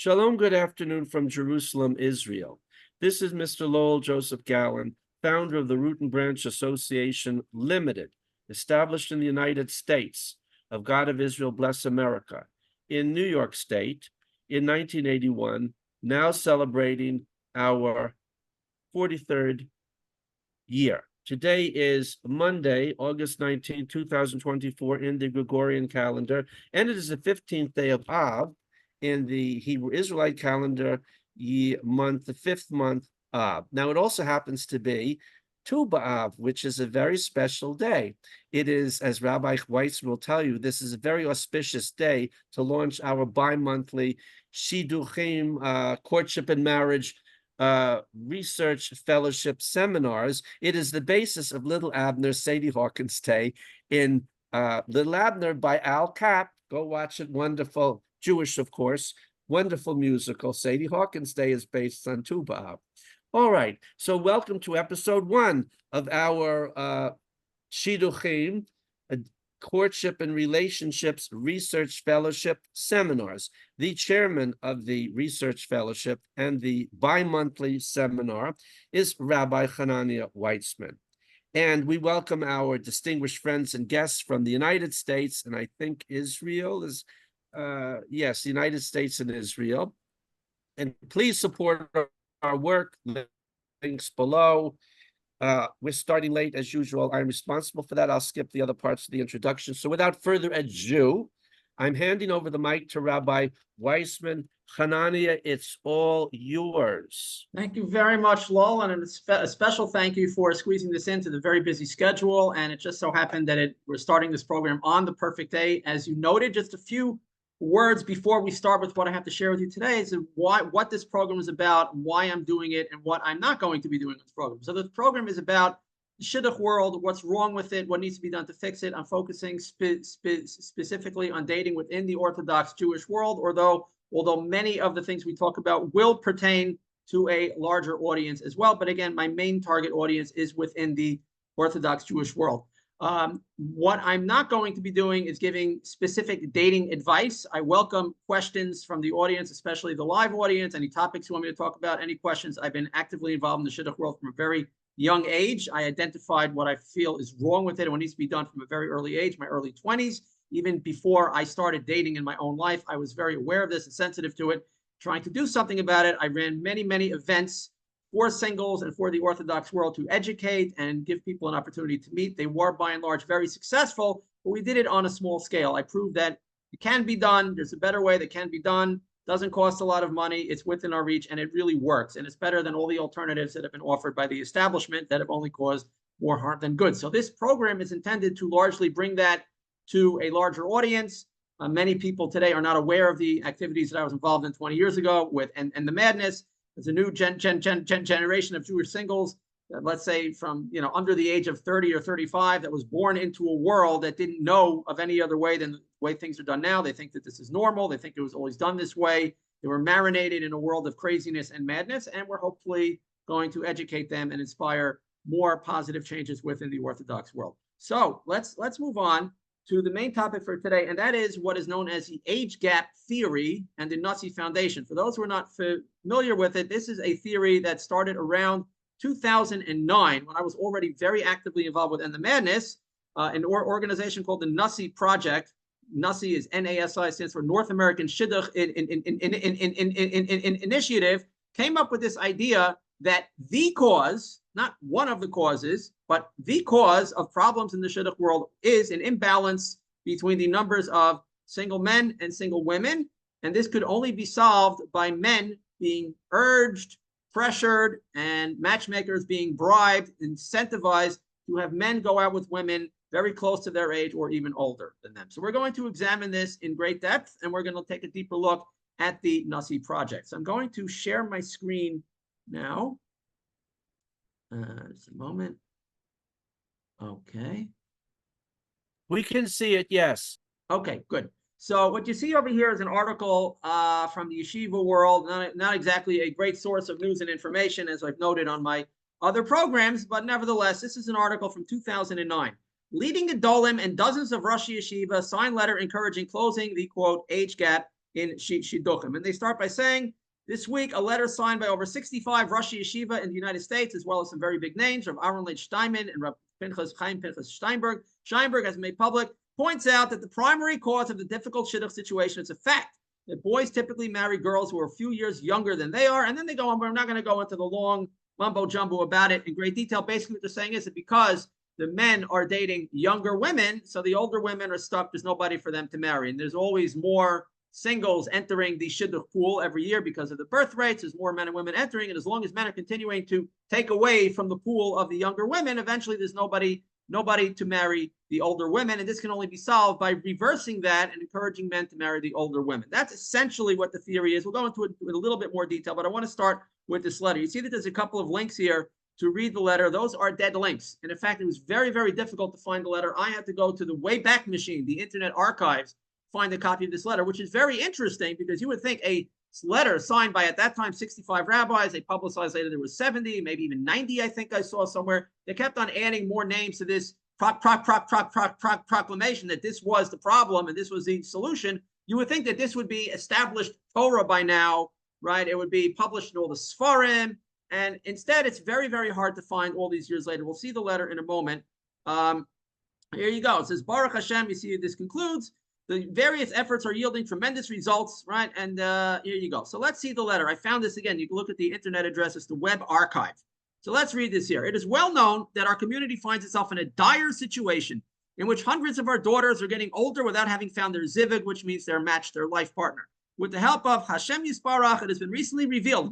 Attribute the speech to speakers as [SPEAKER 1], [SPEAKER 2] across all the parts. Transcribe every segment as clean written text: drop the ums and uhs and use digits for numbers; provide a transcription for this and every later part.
[SPEAKER 1] Shalom, good afternoon from Jerusalem, Israel. This is Mr. Lowell Joseph Gallen, founder of the Root and Branch Association Limited, established in the United States, of God of Israel Bless America, in New York State in 1981, now celebrating our 43rd year. Today is Monday, August 19, 2024, in the Gregorian calendar, and it is the 15th day of Av in the Hebrew Israelite calendar, the fifth month Av. Now, it also happens to be Tu B'Av, which is a very special day. It is, as Rabbi Weiss will tell you, this is a very auspicious day to launch our bi-monthly Shidduchim, courtship and marriage research fellowship seminars. It is the basis of Little Abner's Sadie Hawkins Day in Little Abner by Al Capp. Go watch it. Wonderful. Jewish, of course. Wonderful musical. Sadie Hawkins Day is based on Tu B'Av. All right. So welcome to episode 1 of our Shidduchim, Courtship and Relationships Research Fellowship Seminars. The chairman of the Research Fellowship and the bi-monthly seminar is Rabbi Hanania Weitzman. And we welcome our distinguished friends and guests from the United States, and I think Israel is, yes, the United States and Israel. And please support our work, links below. We're starting late as usual. I'm responsible for that. I'll skip the other parts of the introduction. So without further ado, I'm handing over the mic to Rabbi Weitzman. Hanania, it's all yours.
[SPEAKER 2] Thank you very much, Lowell, and a special thank you for squeezing this into the very busy schedule. And it just so happened that we're starting this program on the perfect day. As you noted, just a few words before we start with what I have to share with you today is what this program is about, why I'm doing it, and what I'm not going to be doing with this program. So this program is about the shidduch world, what's wrong with it, what needs to be done to fix it. I'm focusing specifically on dating within the Orthodox Jewish world, although many of the things we talk about will pertain to a larger audience as well. But again, my main target audience is within the Orthodox Jewish world. What I'm not going to be doing is giving specific dating advice. I welcome questions from the audience, especially the live audience, any topics you want me to talk about, any questions. I've been actively involved in the shidduch world from a very young age. I identified what I feel is wrong with it and what needs to be done from a very early age, my early 20s. Even before I started dating in my own life, I was very aware of this and sensitive to it, trying to do something about it. I ran many, many events for singles and for the Orthodox world to educate and give people an opportunity to meet. They were, by and large, very successful, but we did it on a small scale. I proved that it can be done. There's a better way that can be done. Doesn't cost a lot of money. It's within our reach, and it really works. And it's better than all the alternatives that have been offered by the establishment that have only caused more harm than good. So this program is intended to largely bring that to a larger audience. Many people today are not aware of the activities that I was involved in 20 years ago with and the madness. There's a new generation of Jewish singles, let's say from under the age of 30 or 35, that was born into a world that didn't know of any other way than the way things are done now. They think that this is normal. They think it was always done this way. They were marinated in a world of craziness and madness, and we're hopefully going to educate them and inspire more positive changes within the Orthodox world. So let's move on to the main topic for today, and that is what is known as the age gap theory and the NASI Foundation. For those who are not familiar with it, this is a theory that started around 2009 when I was already very actively involved with End the Madness. An organization called the NASI Project. NASI is NASI, stands for North American Shidduch Initiative, came up with this idea that the cause, not one of the causes, but the cause of problems in the shidduch world is an imbalance between the numbers of single men and single women. And this could only be solved by men being urged, pressured, and matchmakers being bribed, incentivized to have men go out with women very close to their age or even older than them. So we're going to examine this in great depth, and we're going to take a deeper look at the NASI project. So I'm going to share my screen now. Just a moment. Okay.
[SPEAKER 1] We can see it, yes.
[SPEAKER 2] Okay, good. So what you see over here is an article from the yeshiva world, not exactly a great source of news and information, as I've noted on my other programs, but nevertheless, this is an article from 2009. Leading Gedolim and dozens of Rosh Yeshiva signed letter encouraging closing the, quote, age gap in Shidduchim. And they start by saying, this week, a letter signed by over 65 Rosh Yeshiva in the United States, as well as some very big names, Rav Aaron Leib Steinman and Rav Chaim Pinchas Steinberg. Steinberg has made public, points out that the primary cause of the difficult shidduch situation is a fact that boys typically marry girls who are a few years younger than they are, and then they go on, but I'm not going to go into the long mumbo jumbo about it in great detail. Basically, what they're saying is that because the men are dating younger women, so the older women are stuck, there's nobody for them to marry, and there's always more singles entering the shidduch pool every year because of the birth rates. There's more men and women entering, and as long as men are continuing to take away from the pool of the younger women, eventually there's nobody to marry the older women, and this can only be solved by reversing that and encouraging men to marry the older women. That's essentially what the theory is. We'll go into it in a little bit more detail, but I want to start with this letter. You see that there's a couple of links here to read the letter. Those are dead links, and in fact, it was very, very difficult to find the letter. I had to go to the Wayback Machine, the Internet Archives, find a copy of this letter, which is very interesting because you would think a letter signed by, at that time, 65 rabbis. They publicized later there was 70, maybe even 90, I think I saw somewhere. They kept on adding more names to this proclamation that this was the problem and this was the solution. You would think that this would be established Torah by now, right? It would be published in all the Sfarim. And instead, it's very, very hard to find all these years later. We'll see the letter in a moment. Here you go. It says, Baruch Hashem, you see this concludes. The various efforts are yielding tremendous results, right? And here you go. So let's see the letter. I found this again. You can look at the internet address. It's the web archive. So let's read this here. It is well known that our community finds itself in a dire situation in which hundreds of our daughters are getting older without having found their zivug, which means their match, their life partner. With the help of Hashem Yisparach, it has been recently revealed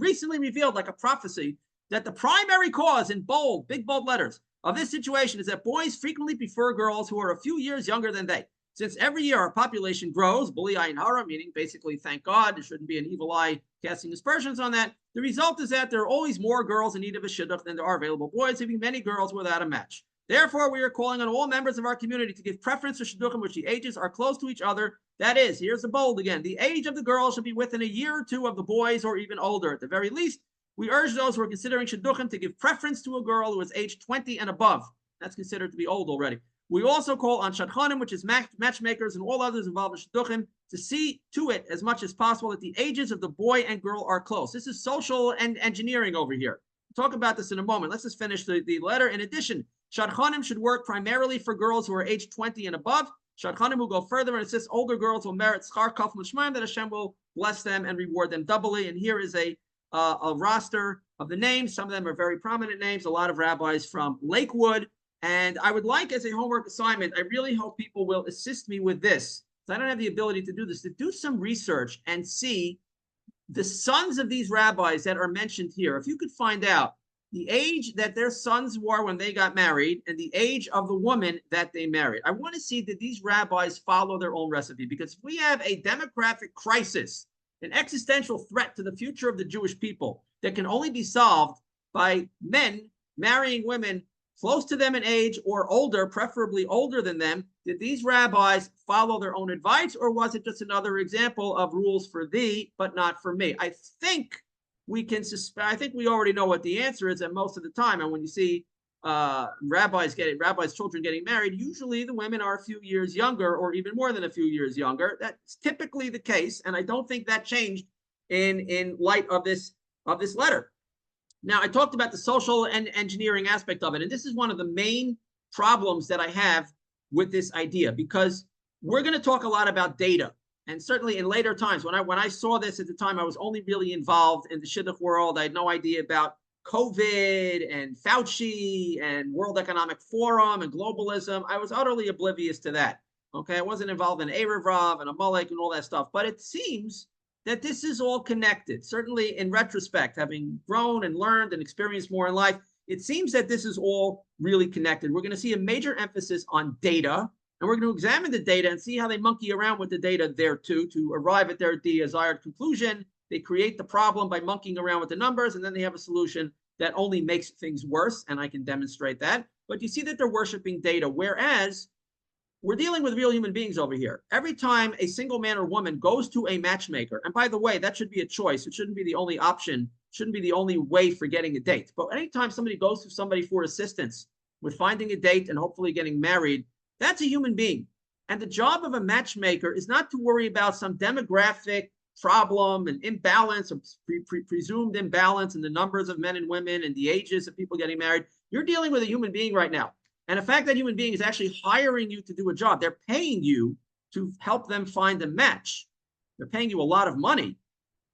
[SPEAKER 2] like a prophecy, that the primary cause in bold, big bold letters of this situation is that boys frequently prefer girls who are a few years younger than they. Since every year our population grows, b'li ayin hara, meaning basically thank God, there shouldn't be an evil eye casting aspersions on that. The result is that there are always more girls in need of a shidduch than there are available boys, leaving many girls without a match. Therefore, we are calling on all members of our community to give preference to shidduchim which the ages are close to each other. That is, here's the bold again, the age of the girls should be within a year or two of the boys or even older. At the very least, we urge those who are considering shidduchim to give preference to a girl who is age 20 and above. That's considered to be old already. We also call on shadchanim, which is matchmakers, and all others involved in shidduchim, to see to it as much as possible that the ages of the boy and girl are close. This is social and engineering over here. We'll talk about this in a moment. Let's just finish the letter. In addition, shadchanim should work primarily for girls who are age 20 and above. Shadchanim will go further and insist older girls will merit schar kaf l'shmaim, that Hashem will bless them and reward them doubly. And here is a roster of the names. Some of them are very prominent names. A lot of rabbis from Lakewood. And I would like, as a homework assignment, I really hope people will assist me with this. So I don't have the ability to do this, to do some research and see the sons of these rabbis that are mentioned here. If you could find out the age that their sons were when they got married and the age of the woman that they married. I want to see that these rabbis follow their own recipe, because if we have a demographic crisis, an existential threat to the future of the Jewish people that can only be solved by men marrying women close to them in age or older, preferably older than them, did these rabbis follow their own advice, or was it just another example of rules for thee, but not for me? I think we can suspect, I think we already know what the answer is at most of the time. And when you see rabbis' children getting married, usually the women are a few years younger or even more than a few years younger. That's typically the case. And I don't think that changed in light of this letter. Now, I talked about the social and engineering aspect of it, and this is one of the main problems that I have with this idea, because we're going to talk a lot about data, and certainly in later times, when I saw this at the time, I was only really involved in the shidduch world. I had no idea about COVID and Fauci and World Economic Forum and globalism. I was utterly oblivious to that. Okay, I wasn't involved in Erev Rav and Amalek and all that stuff, but it seems that this is all connected. Certainly in retrospect, having grown and learned and experienced more in life, it seems that this is all really connected. We're going to see a major emphasis on data, and we're going to examine the data and see how they monkey around with the data there too, to arrive at their desired conclusion. They create the problem by monkeying around with the numbers, and then they have a solution that only makes things worse, and I can demonstrate that. But you see that they're worshiping data, whereas we're dealing with real human beings over here. Every time a single man or woman goes to a matchmaker, and by the way, that should be a choice. It shouldn't be the only option, shouldn't be the only way for getting a date. But anytime somebody goes to somebody for assistance with finding a date and hopefully getting married, that's a human being. And the job of a matchmaker is not to worry about some demographic problem and imbalance or presumed imbalance in the numbers of men and women and the ages of people getting married. You're dealing with a human being right now. And the fact that human being is actually hiring you to do a job, they're paying you to help them find a match. They're paying you a lot of money.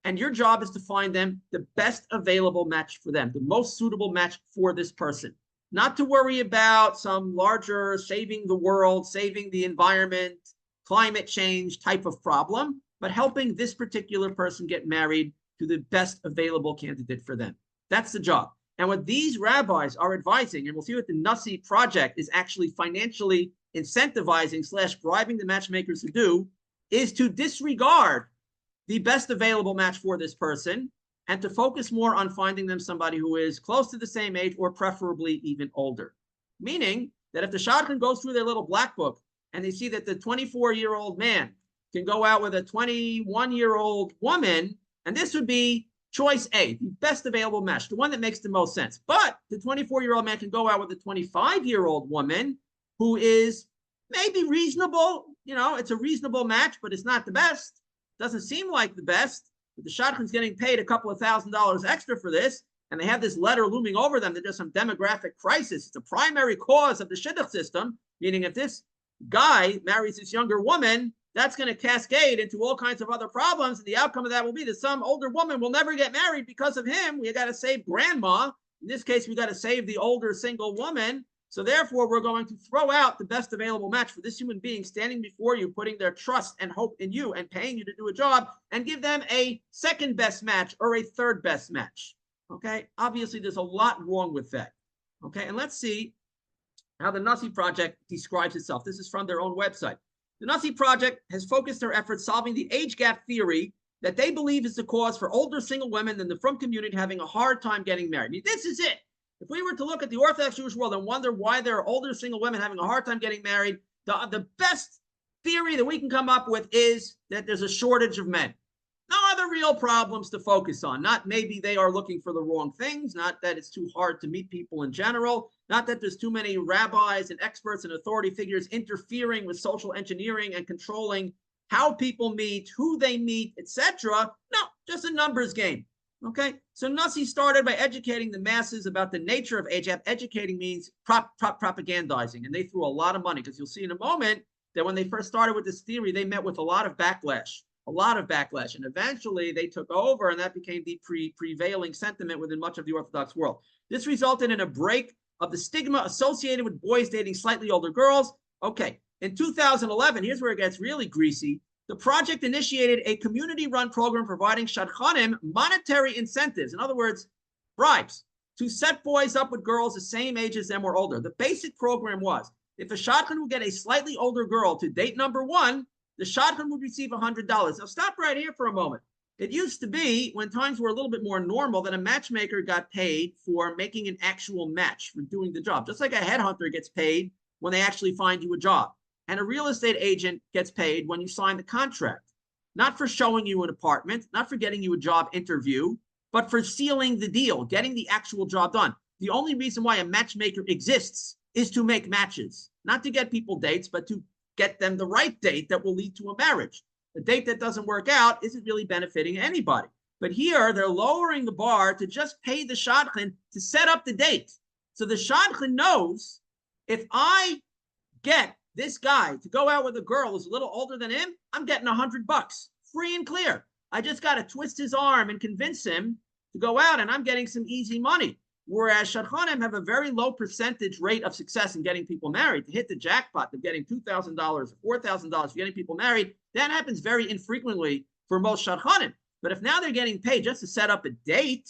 [SPEAKER 2] And your job is to find them the best available match for them, the most suitable match for this person. Not to worry about some larger saving the world, saving the environment, climate change type of problem, but helping this particular person get married to the best available candidate for them. That's the job. And what these rabbis are advising, and we'll see what the NASI project is actually financially incentivizing / bribing the matchmakers to do, is to disregard the best available match for this person and to focus more on finding them somebody who is close to the same age or preferably even older. Meaning that if the shadchan goes through their little black book and they see that the 24-year-old man can go out with a 21-year-old woman, and this would be choice A, the best available match, the one that makes the most sense. But the 24-year-old man can go out with a 25-year-old woman who is maybe reasonable. You know, it's a reasonable match, but it's not the best. Doesn't seem like the best, but the shadchan's getting paid a couple of $1,000s extra for this, and they have this letter looming over them that there's some demographic crisis. It's a primary cause of the shidduch system, meaning if this guy marries this younger woman, that's going to cascade into all kinds of other problems, and the outcome of that will be that some older woman will never get married because of him. We got to save grandma. In this case, we got to save the older single woman. So therefore, we're going to throw out the best available match for this human being standing before you, putting their trust and hope in you and paying you to do a job, and give them a second best match or a third best match. Okay, obviously there's a lot wrong with that. Okay, and let's see how the NASI project describes itself. This is from their own website. The NASI project has focused their efforts solving the age gap theory that they believe is the cause for older single women in the frum community having a hard time getting married. I mean, this is it. If we were to look at the Orthodox Jewish world and wonder why there are older single women having a hard time getting married, the best theory that we can come up with is that there's a shortage of men. No other real problems to focus on. Not maybe they are looking for the wrong things, not that it's too hard to meet people in general, not that there's too many rabbis and experts and authority figures interfering with social engineering and controlling how people meet, who they meet, etc. No, just a numbers game. Okay, so NASI started by educating the masses about the nature of age gap. Educating means propagandizing, and they threw a lot of money, because you'll see in a moment that when they first started with this theory, they met with a lot of backlash, and eventually they took over, and that became the prevailing sentiment within much of the Orthodox world. This resulted in a break of the stigma associated with boys dating slightly older girls. Okay, in 2011, here's where it gets really greasy. The project initiated a community-run program providing shadchanim monetary incentives, in other words, bribes, to set boys up with girls the same age as them or older. The basic program was, if a shadchan would get a slightly older girl to date number one, the shadchan would receive $100. Now stop right here for a moment. It used to be, when times were a little bit more normal, that a matchmaker got paid for making an actual match, for doing the job, just like a headhunter gets paid when they actually find you a job. And a real estate agent gets paid when you sign the contract, not for showing you an apartment, not for getting you a job interview, but for sealing the deal, getting the actual job done. The only reason why a matchmaker exists is to make matches, not to get people dates, but to get them the right date that will lead to a marriage. The date that doesn't work out isn't really benefiting anybody. But here, they're lowering the bar to just pay the shadchan to set up the date. So the shadchan knows, if I get this guy to go out with a girl who's a little older than him, I'm getting $100, free and clear. I just got to twist his arm and convince him to go out, and I'm getting some easy money. Whereas shadchanim have a very low percentage rate of success in getting people married. To hit the jackpot of getting $2,000 or $4,000 for getting people married, that happens very infrequently for most shadchanim. But if now they're getting paid just to set up a date,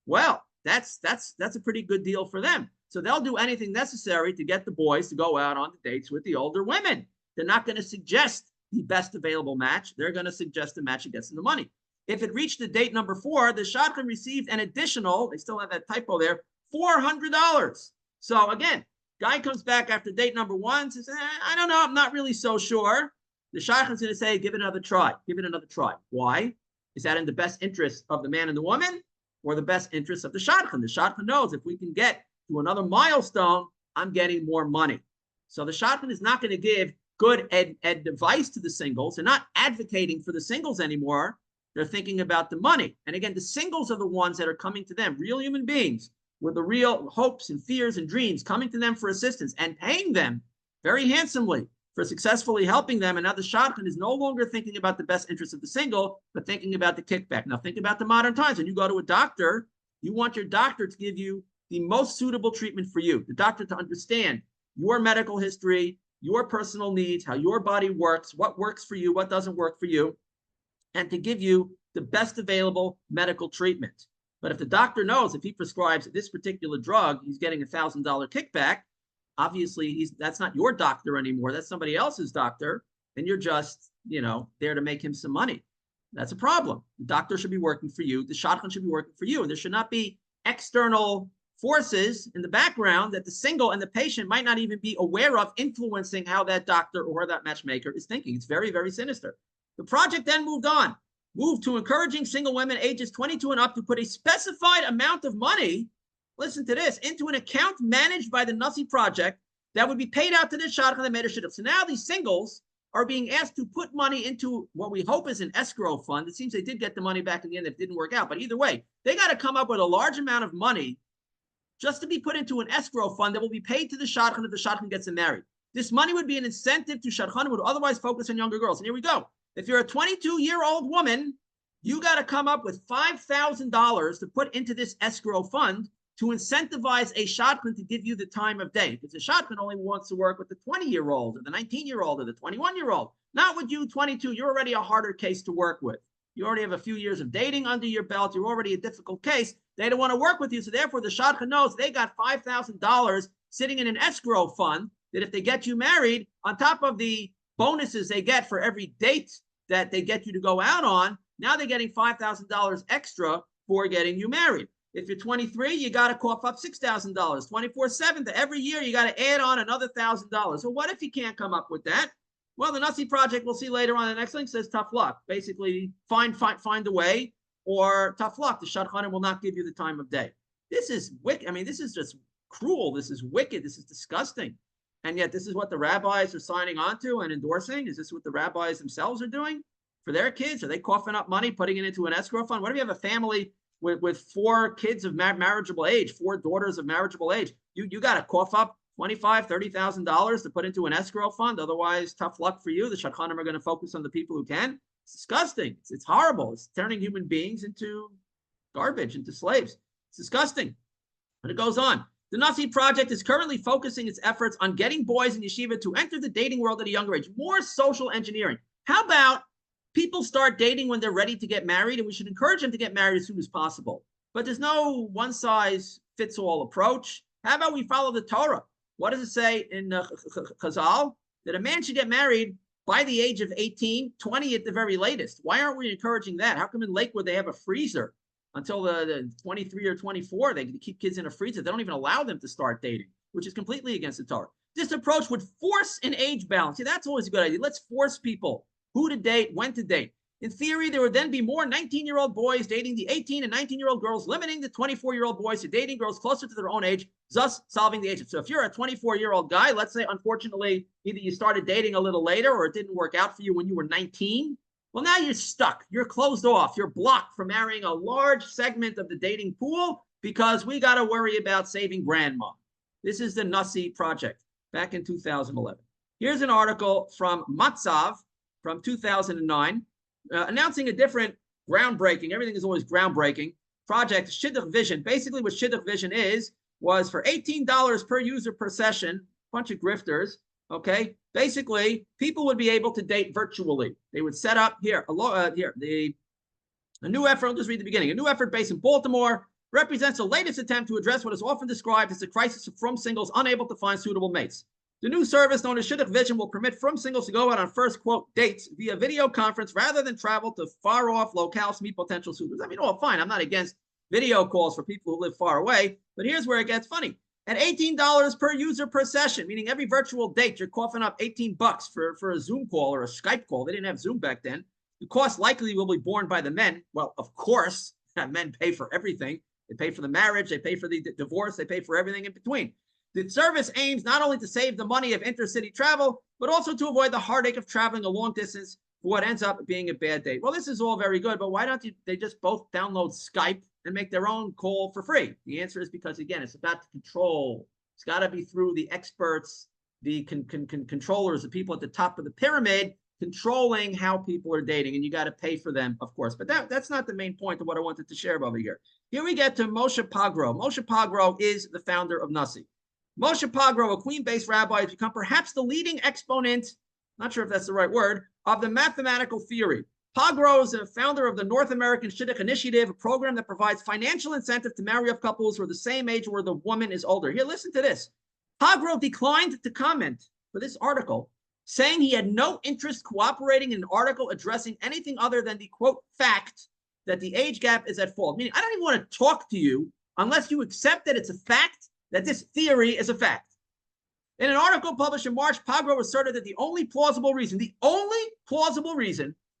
[SPEAKER 2] well, that's a pretty good deal for them. So they'll do anything necessary to get the boys to go out on the dates with the older women. They're not going to suggest the best available match. They're going to suggest the match that gets them the money. If it reached the date number 4, the shadchan received an additional, they still have that typo there, $400. So again, guy comes back after date number 1, says, I don't know, I'm not really so sure. The shadchan's going to say, give it another try. Give it another try. Why? Is that in the best interest of the man and the woman, or the best interest of the shadchan? The shadchan knows if we can get to another milestone, I'm getting more money. So the shadchan is not going to give good advice to the singles. They're not advocating for the singles anymore. They're thinking about the money. And again, the singles are the ones that are coming to them, real human beings with the real hopes and fears and dreams, coming to them for assistance and paying them very handsomely for successfully helping them. And now the shadchan is no longer thinking about the best interest of the single, but thinking about the kickback. Now think about the modern times. When you go to a doctor, you want your doctor to give you the most suitable treatment for you, the doctor to understand your medical history, your personal needs, how your body works, what works for you, what doesn't work for you, and to give you the best available medical treatment. But if the doctor knows if he prescribes this particular drug, he's getting $1,000 kickback, obviously that's not your doctor anymore. That's somebody else's doctor. And you're just, there to make him some money. That's a problem. The doctor should be working for you. The shadchan should be working for you. And there should not be external forces in the background that the single and the patient might not even be aware of, influencing how that doctor or that matchmaker is thinking. It's very, very sinister. The project then moved to encouraging single women ages 22 and up to put a specified amount of money, listen to this, into an account managed by the NASI project that would be paid out to the shadchan that made a shidduch. So now these singles are being asked to put money into what we hope is an escrow fund. It seems they did get the money back in the end. It didn't work out. But either way, they got to come up with a large amount of money just to be put into an escrow fund that will be paid to the shadchan if the shadchan gets them married. This money would be an incentive to shadchan who would otherwise focus on younger girls. And here we go. If you're a 22-year-old woman, you got to come up with $5,000 to put into this escrow fund to incentivize a shadchan to give you the time of day. Because the shadchan only wants to work with the 20-year-old or the 19-year-old or the 21-year-old. Not with you, 22. You're already a harder case to work with. You already have a few years of dating under your belt. You're already a difficult case. They don't want to work with you. So therefore, the shadchan knows they got $5,000 sitting in an escrow fund that if they get you married, on top of the bonuses they get for every date that they get you to go out on, now they're getting $5,000 extra for getting you married. If you're 23, you got to cough up $6,000. 24/7, every year you got to add on another $1,000. So what if you can't come up with that? Well, the NASI project, we'll see later on the next link, says tough luck. Basically, find a way, or tough luck. The shadchan will not give you the time of day. This is wicked. I mean, this is just cruel. This is wicked. This is disgusting. And yet this is what the rabbis are signing on to and endorsing. Is this what the rabbis themselves are doing for their kids? Are they coughing up money, putting it into an escrow fund? What if you have a family with 4 kids of marriageable age, 4 daughters of marriageable age? You got to cough up $25,000, $30,000 to put into an escrow fund. Otherwise, tough luck for you. The shadchanim are going to focus on the people who can. It's disgusting. It's horrible. It's turning human beings into garbage, into slaves. It's disgusting. And it goes on. The NASI project is currently focusing its efforts on getting boys in yeshiva to enter the dating world at a younger age. More social engineering. How about people start dating when they're ready to get married, and we should encourage them to get married as soon as possible. But there's no one-size-fits-all approach. How about we follow the Torah? What does it say in Chazal? That a man should get married by the age of 18, 20 at the very latest. Why aren't we encouraging that? How come in Lakewood they have a freezer until the 23 or 24? They keep kids in a freezer. They don't even allow them to start dating, which is completely against the Torah. This approach would force an age balance. See, that's always a good idea. Let's force people who to date, when to date. In theory, there would then be more 19-year-old boys dating the 18 and 19-year-old girls, limiting the 24-year-old boys to dating girls closer to their own age, thus solving the age. So if you're a 24-year-old guy, let's say, unfortunately, either you started dating a little later or it didn't work out for you when you were 19, well, now you're stuck. You're closed off. You're blocked from marrying a large segment of the dating pool because we got to worry about saving grandma. This is the NASI project back in 2011. Here's an article from Matzav from 2009. Announcing a different groundbreaking, everything is always groundbreaking, project, Shidduch Vision. Basically what Shidduch Vision was for $18 per user per session, bunch of grifters, okay? Basically, people would be able to date virtually. They would set up, a new effort, I'll just read the beginning. A new effort based in Baltimore represents the latest attempt to address what is often described as the crisis of frum singles unable to find suitable mates. The new service known as Shidduch Vision will permit frum singles to go out on first, quote, dates via video conference rather than travel to far-off locales to meet potential suitors. I mean, oh, fine, I'm not against video calls for people who live far away, but here's where it gets funny. At $18 per user per session, meaning every virtual date, you're coughing up $18 for a Zoom call or a Skype call. They didn't have Zoom back then. The cost likely will be borne by the men. Well, of course, men pay for everything. They pay for the marriage, they pay for the divorce, they pay for everything in between. The service aims not only to save the money of intercity travel, but also to avoid the heartache of traveling a long distance for what ends up being a bad date. Well, this is all very good, but why don't they just both download Skype and make their own call for free? The answer is because, again, it's about the control. It's got to be through the experts, the controllers, the people at the top of the pyramid, controlling how people are dating, and you got to pay for them, of course. But that's not the main point of what I wanted to share over here. Here we get to Moshe Pagro. Moshe Pagro is the founder of NASI. Moshe Pagro, a Queen-based rabbi, has become perhaps the leading exponent, not sure if that's the right word, of the mathematical theory. Pagro is a founder of the North American Shidduch Initiative, a program that provides financial incentive to marry up couples who are the same age where the woman is older. Here, listen to this. Pagro declined to comment for this article, saying he had no interest cooperating in an article addressing anything other than the, quote, fact that the age gap is at fault. Meaning, I don't even want to talk to you unless you accept that it's a fact, that this theory is a fact. In an article published in March, Pagro asserted that the only plausible reason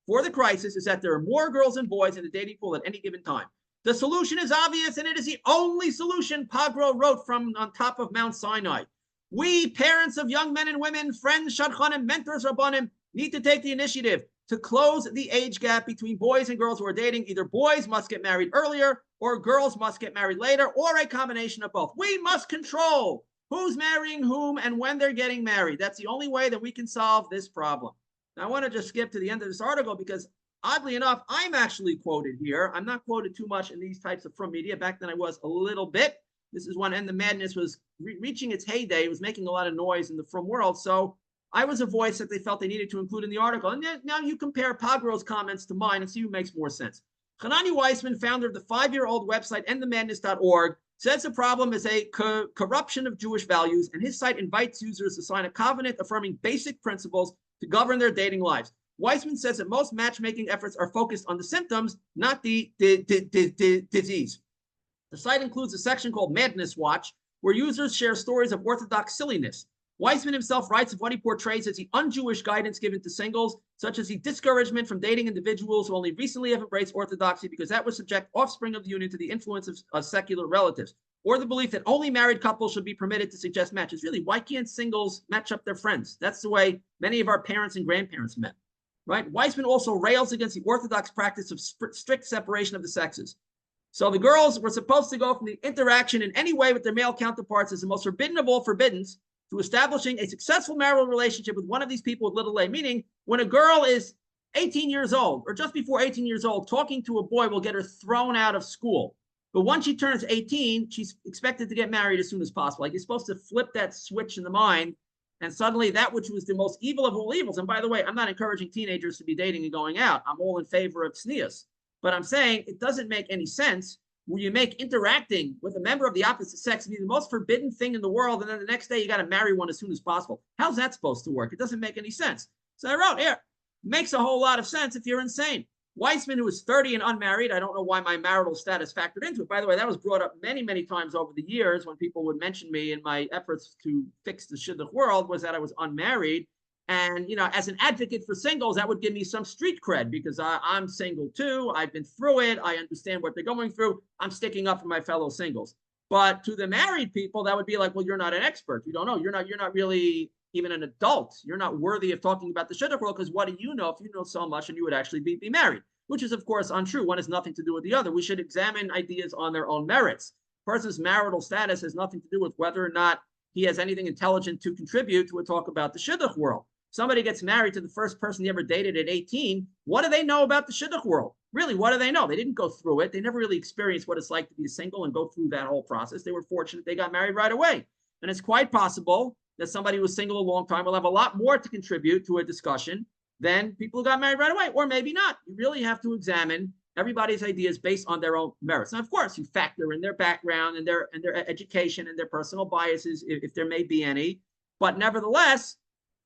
[SPEAKER 2] for the crisis is that there are more girls than boys in the dating pool at any given time. The solution is obvious, and it is the only solution, Pagro wrote from on top of Mount Sinai. We, parents of young men and women, friends, shadchanim, mentors, rabbanim, need to take the initiative to close the age gap between boys and girls who are dating. Either boys must get married earlier, or girls must get married later, or a combination of both. We must control who's marrying whom and when they're getting married. That's the only way that we can solve this problem. Now, I want to just skip to the end of this article because, oddly enough, I'm actually quoted here. I'm not quoted too much in these types of from media. Back then I was a little bit. This is when End the Madness was reaching its heyday. It was making a lot of noise in the from world. So I was a voice that they felt they needed to include in the article. And now you compare Pagro's comments to mine and see who makes more sense. Hanani Weissman, founder of the 5-year-old website endthemadness.org, says the problem is a corruption of Jewish values, and his site invites users to sign a covenant affirming basic principles to govern their dating lives. Weissman says that most matchmaking efforts are focused on the symptoms, not the disease. The site includes a section called Madness Watch, where users share stories of orthodox silliness. Weissman himself writes of what he portrays as the un-Jewish guidance given to singles, such as the discouragement from dating individuals who only recently have embraced orthodoxy because that would subject offspring of the union to the influence of secular relatives, or the belief that only married couples should be permitted to suggest matches. Really, why can't singles match up their friends? That's the way many of our parents and grandparents met, right? Weissman also rails against the orthodox practice of strict separation of the sexes. So the girls were supposed to go from the interaction in any way with their male counterparts as the most forbidden of all forbiddens to establishing a successful marital relationship with one of these people with little a, meaning when a girl is 18 years old or just before 18 years old, talking to a boy will get her thrown out of school. But once she turns 18, she's expected to get married as soon as possible. Like you're supposed to flip that switch in the mind, and suddenly that which was the most evil of all evils. And by the way, I'm not encouraging teenagers to be dating and going out. I'm all in favor of tznius. But I'm saying it doesn't make any sense where you make interacting with a member of the opposite sex be the most forbidden thing in the world, and then the next day you got to marry one as soon as possible. How's that supposed to work? It doesn't make any sense. So I wrote here, makes a whole lot of sense if you're insane. Weissman, who is 30 and unmarried, I don't know why my marital status factored into it. By the way, that was brought up many, many times over the years when people would mention me in my efforts to fix the shidduch world, was that I was unmarried. And, you know, as an advocate for singles, that would give me some street cred because I'm single too. I've been through it. I understand what they're going through. I'm sticking up for my fellow singles. But to the married people, that would be like, well, you're not an expert. You don't know. You're not really even an adult. You're not worthy of talking about the shidduch world because what do you know if you know so much and you would actually be married? Which is, of course, untrue. One has nothing to do with the other. We should examine ideas on their own merits. A person's marital status has nothing to do with whether or not he has anything intelligent to contribute to a talk about the shidduch world. Somebody gets married to the first person he ever dated at 18. What do they know about the shidduch world? Really, what do they know? They didn't go through it. They never really experienced what it's like to be single and go through that whole process. They were fortunate they got married right away. And it's quite possible that somebody who was single a long time will have a lot more to contribute to a discussion than people who got married right away, or maybe not. You really have to examine everybody's ideas based on their own merits. And of course, you factor in their background and their education and their personal biases, if there may be any. But nevertheless,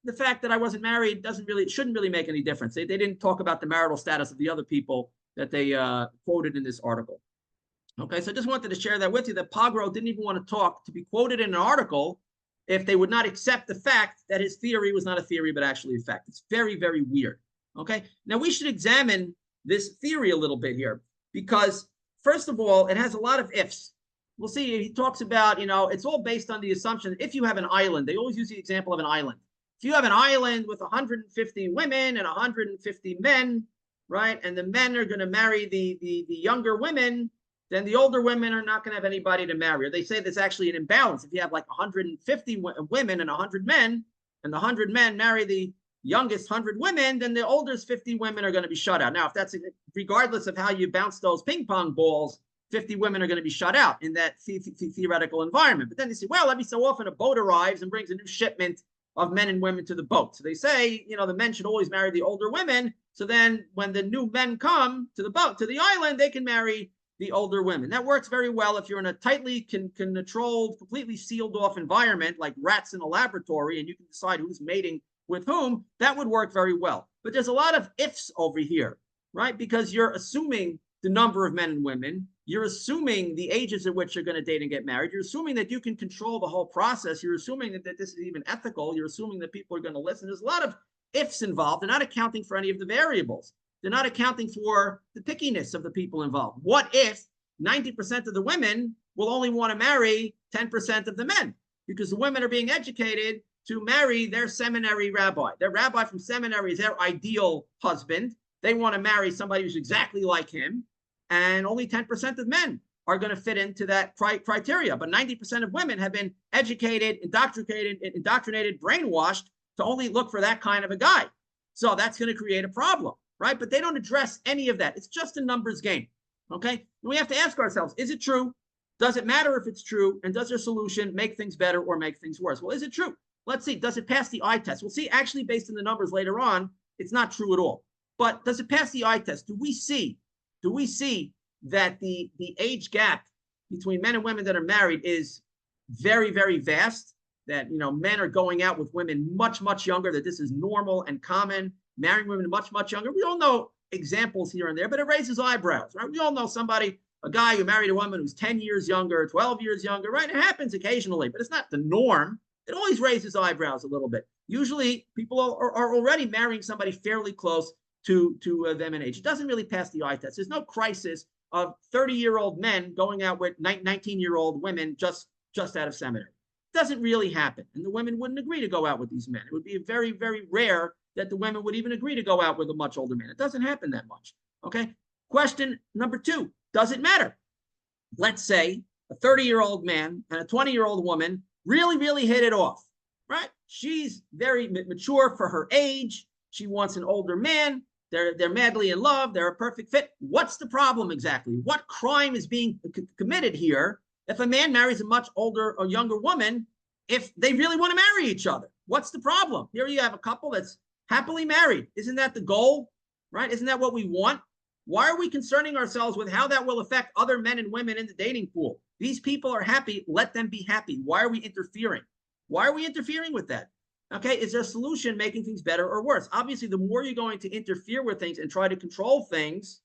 [SPEAKER 2] the fact that I wasn't married shouldn't really make any difference. They didn't talk about the marital status of the other people that they quoted in this article. Okay, so I just wanted to share that with you, that Pagro didn't even want to be quoted in an article if they would not accept the fact that his theory was not a theory, but actually a fact. It's very, very weird. Okay, now we should examine this theory a little bit here because, first of all, it has a lot of ifs. We'll see, he talks about, it's all based on the assumption that if you have an island, they always use the example of an island. If you have an island with 150 women and 150 men, right, and the men are going to marry the younger women, then the older women are not going to have anybody to marry. Or they say there's actually an imbalance. If you have like 150 women and 100 men, and the 100 men marry the youngest 100 women, then the oldest 50 women are going to be shut out. Now, if that's regardless of how you bounce those ping pong balls, 50 women are going to be shut out in that theoretical environment. But then they say, well, every so often a boat arrives and brings a new shipment of men and women to the boat. So they say, the men should always marry the older women. So then when the new men come to the boat, to the island, they can marry the older women. That works very well if you're in a tightly controlled, completely sealed off environment, like rats in a laboratory, and you can decide who's mating with whom. That would work very well. But there's a lot of ifs over here, right? Because you're assuming the number of men and women. You're assuming the ages at which you're going to date and get married. You're assuming that you can control the whole process. You're assuming that this is even ethical. You're assuming that people are going to listen. There's a lot of ifs involved. They're not accounting for any of the variables. They're not accounting for the pickiness of the people involved. What if 90% of the women will only want to marry 10% of the men? Because the women are being educated to marry their seminary rabbi. Their rabbi from seminary is their ideal husband. They want to marry somebody who's exactly like him. And only 10% of men are going to fit into that criteria. But 90% of women have been educated, indoctrinated, brainwashed to only look for that kind of a guy. So that's going to create a problem, right? But they don't address any of that. It's just a numbers game, okay? And we have to ask ourselves, is it true? Does it matter if it's true? And does their solution make things better or make things worse? Well, is it true? Let's see. Does it pass the eye test? We'll see. Actually, based on the numbers later on, it's not true at all. But does it pass the eye test? Do we see that the age gap between men and women that are married is very, very vast? That, men are going out with women much, much younger, that this is normal and common, marrying women much, much younger. We all know examples here and there, but it raises eyebrows, right? We all know somebody, a guy who married a woman who's 10 years younger, 12 years younger, right? It happens occasionally, but it's not the norm. It always raises eyebrows a little bit. Usually people are already marrying somebody fairly close to them in age. It doesn't really pass the eye test. There's no crisis of 30-year-old men going out with 19-year-old women just out of seminary. It doesn't really happen. And the women wouldn't agree to go out with these men. It would be very, very rare that the women would even agree to go out with a much older man. It doesn't happen that much. Okay. Question number 2, does it matter? Let's say a 30-year-old man and a 20-year-old woman really, really hit it off, right? She's very mature for her age. She wants an older man. They're madly in love. They're a perfect fit. What's the problem exactly? What crime is being committed here if a man marries a much older or younger woman if they really want to marry each other? What's the problem? Here you have a couple that's happily married. Isn't that the goal, right? Isn't that what we want? Why are we concerning ourselves with how that will affect other men and women in the dating pool? These people are happy. Let them be happy. Why are we interfering? Why are we interfering with that? Okay, is there a solution making things better or worse? Obviously, the more you're going to interfere with things and try to control things,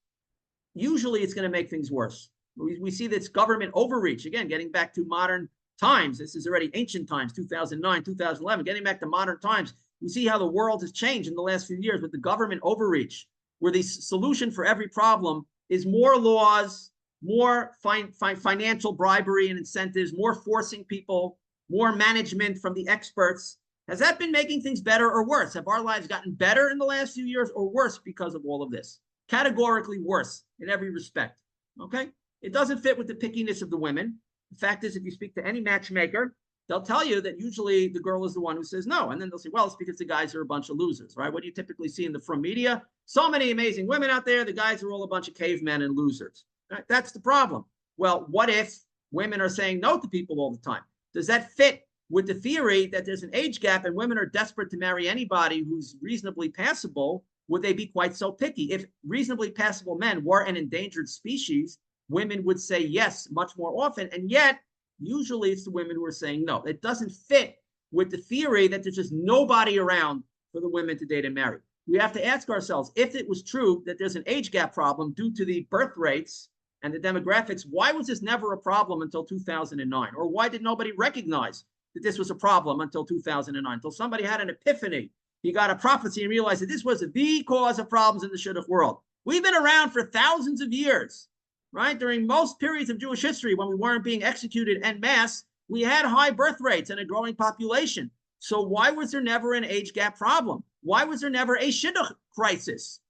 [SPEAKER 2] usually it's going to make things worse. We see this government overreach. Again, getting back to modern times. This is already ancient times, 2009, 2011. Getting back to modern times, we see how the world has changed in the last few years with the government overreach, where the solution for every problem is more laws, more financial bribery and incentives, more forcing people, more management from the experts. Has that been making things better or worse? Have our lives gotten better in the last few years or worse because of all of this? Categorically worse in every respect, okay? It doesn't fit with the pickiness of the women. The fact is, if you speak to any matchmaker, they'll tell you that usually the girl is the one who says no. And then they'll say, well, it's because the guys are a bunch of losers, right? What do you typically see in the frum media? So many amazing women out there. The guys are all a bunch of cavemen and losers. Right? That's the problem. Well, what if women are saying no to people all the time? Does that fit with the theory that there's an age gap and women are desperate to marry anybody who's reasonably passable? Would they be quite so picky? If reasonably passable men were an endangered species, women would say yes much more often. And yet, usually it's the women who are saying no. It doesn't fit with the theory that there's just nobody around for the women to date and marry. We have to ask ourselves, if it was true that there's an age gap problem due to the birth rates and the demographics, why was this never a problem until 2009? Or why did nobody recognize that this was a problem until 2009? Until somebody had an epiphany. He got a prophecy and realized that this was the cause of problems in the shidduch world. We've been around for thousands of years, right? During most periods of Jewish history, when we weren't being executed en masse, we had high birth rates and a growing population. So why was there never an age gap problem? Why was there never a shidduch crisis?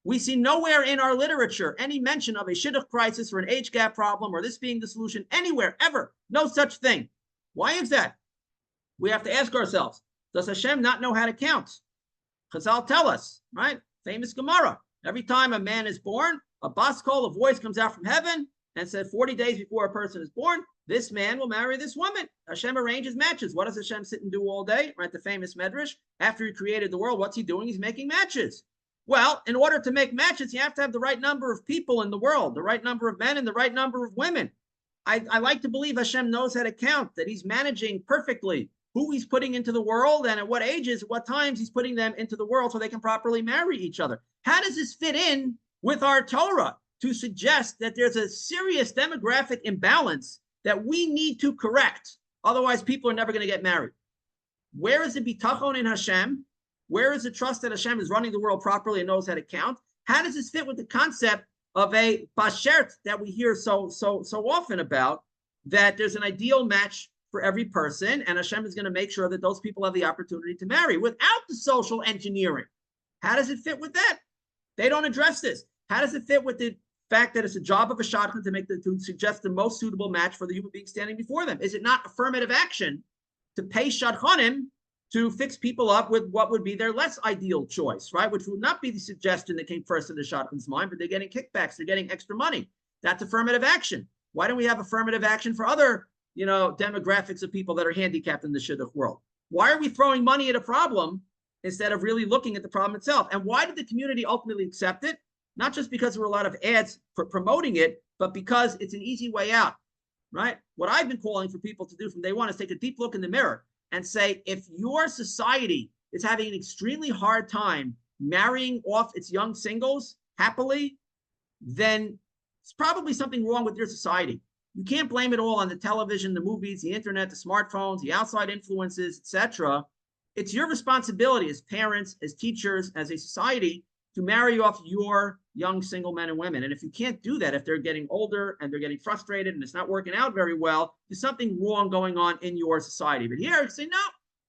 [SPEAKER 2] We see nowhere in our literature any mention of a shidduch crisis or an age gap problem or this being the solution anywhere, ever. No such thing. Why is that? We have to ask ourselves, does Hashem not know how to count? Chazal tell us, right? Famous Gemara. Every time a man is born, a bas kol, a voice comes out from heaven and said 40 days before a person is born, this man will marry this woman. Hashem arranges matches. What does Hashem sit and do all day? Right, the famous Medrash. After he created the world, what's he doing? He's making matches. Well, in order to make matches, you have to have the right number of people in the world, the right number of men and the right number of women. I like to believe Hashem knows how to count, that he's managing perfectly who he's putting into the world and at what ages, what times he's putting them into the world so they can properly marry each other. How does this fit in with our Torah to suggest that there's a serious demographic imbalance that we need to correct? Otherwise, people are never going to get married. Where is the bitachon in Hashem? Where is the trust that Hashem is running the world properly and knows how to count? How does this fit with the concept of a bashert that we hear so often about, that there's an ideal match for every person, and Hashem is going to make sure that those people have the opportunity to marry without the social engineering? How does it fit with that? They don't address this. How does it fit with the fact that it's a job of a shadchan to suggest the most suitable match for the human being standing before them? Is it not affirmative action to pay shadchanim to fix people up with what would be their less ideal choice, right? Which would not be the suggestion that came first in the shadchan's mind, but they're getting kickbacks, they're getting extra money. That's affirmative action. Why don't we have affirmative action for other, demographics of people that are handicapped in the shidduch world? Why are we throwing money at a problem instead of really looking at the problem itself? And why did the community ultimately accept it? Not just because there were a lot of ads for promoting it, but because it's an easy way out, right? What I've been calling for people to do from day one is take a deep look in the mirror and say, if your society is having an extremely hard time marrying off its young singles happily, then it's probably something wrong with your society. You can't blame it all on the television, the movies, the internet, the smartphones, the outside influences, etc. It's your responsibility as parents, as teachers, as a society to marry off your young single men and women. And if you can't do that, if they're getting older and they're getting frustrated and it's not working out very well, there's something wrong going on in your society. But here you say, no,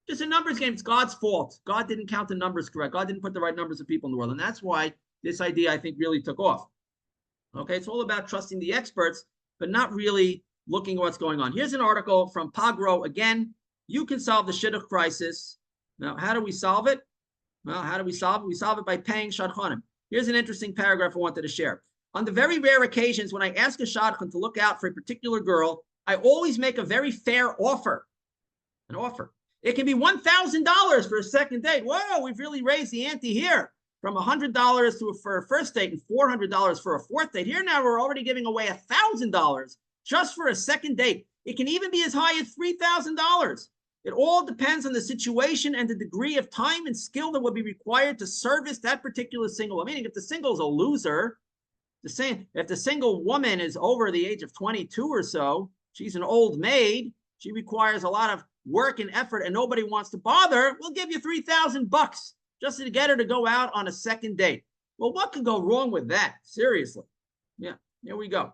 [SPEAKER 2] just a numbers game. It's God's fault. God didn't count the numbers correct. God didn't put the right numbers of people in the world. And that's why this idea, I think, really took off. Okay, it's all about trusting the experts, but not really looking at what's going on. Here's an article from Pagro. Again, you can solve the shidduch crisis. Now, how do we solve it? Well, how do we solve it? We solve it by paying shadchanim. Here's an interesting paragraph I wanted to share. On the very rare occasions when I ask a shadchan to look out for a particular girl, I always make a very fair offer. An offer. It can be $1,000 for a second date. Whoa, we've really raised the ante here. From $100 for a first date and $400 for a fourth date. Here now we're already giving away $1,000 just for a second date. It can even be as high as $3,000. It all depends on the situation and the degree of time and skill that would be required to service that particular single. Meaning, if the single is a loser, if the single woman is over the age of 22 or so, she's an old maid, she requires a lot of work and effort and nobody wants to bother, we'll give you $3,000 just to get her to go out on a second date. Well, what could go wrong with that? Seriously. Yeah, here we go.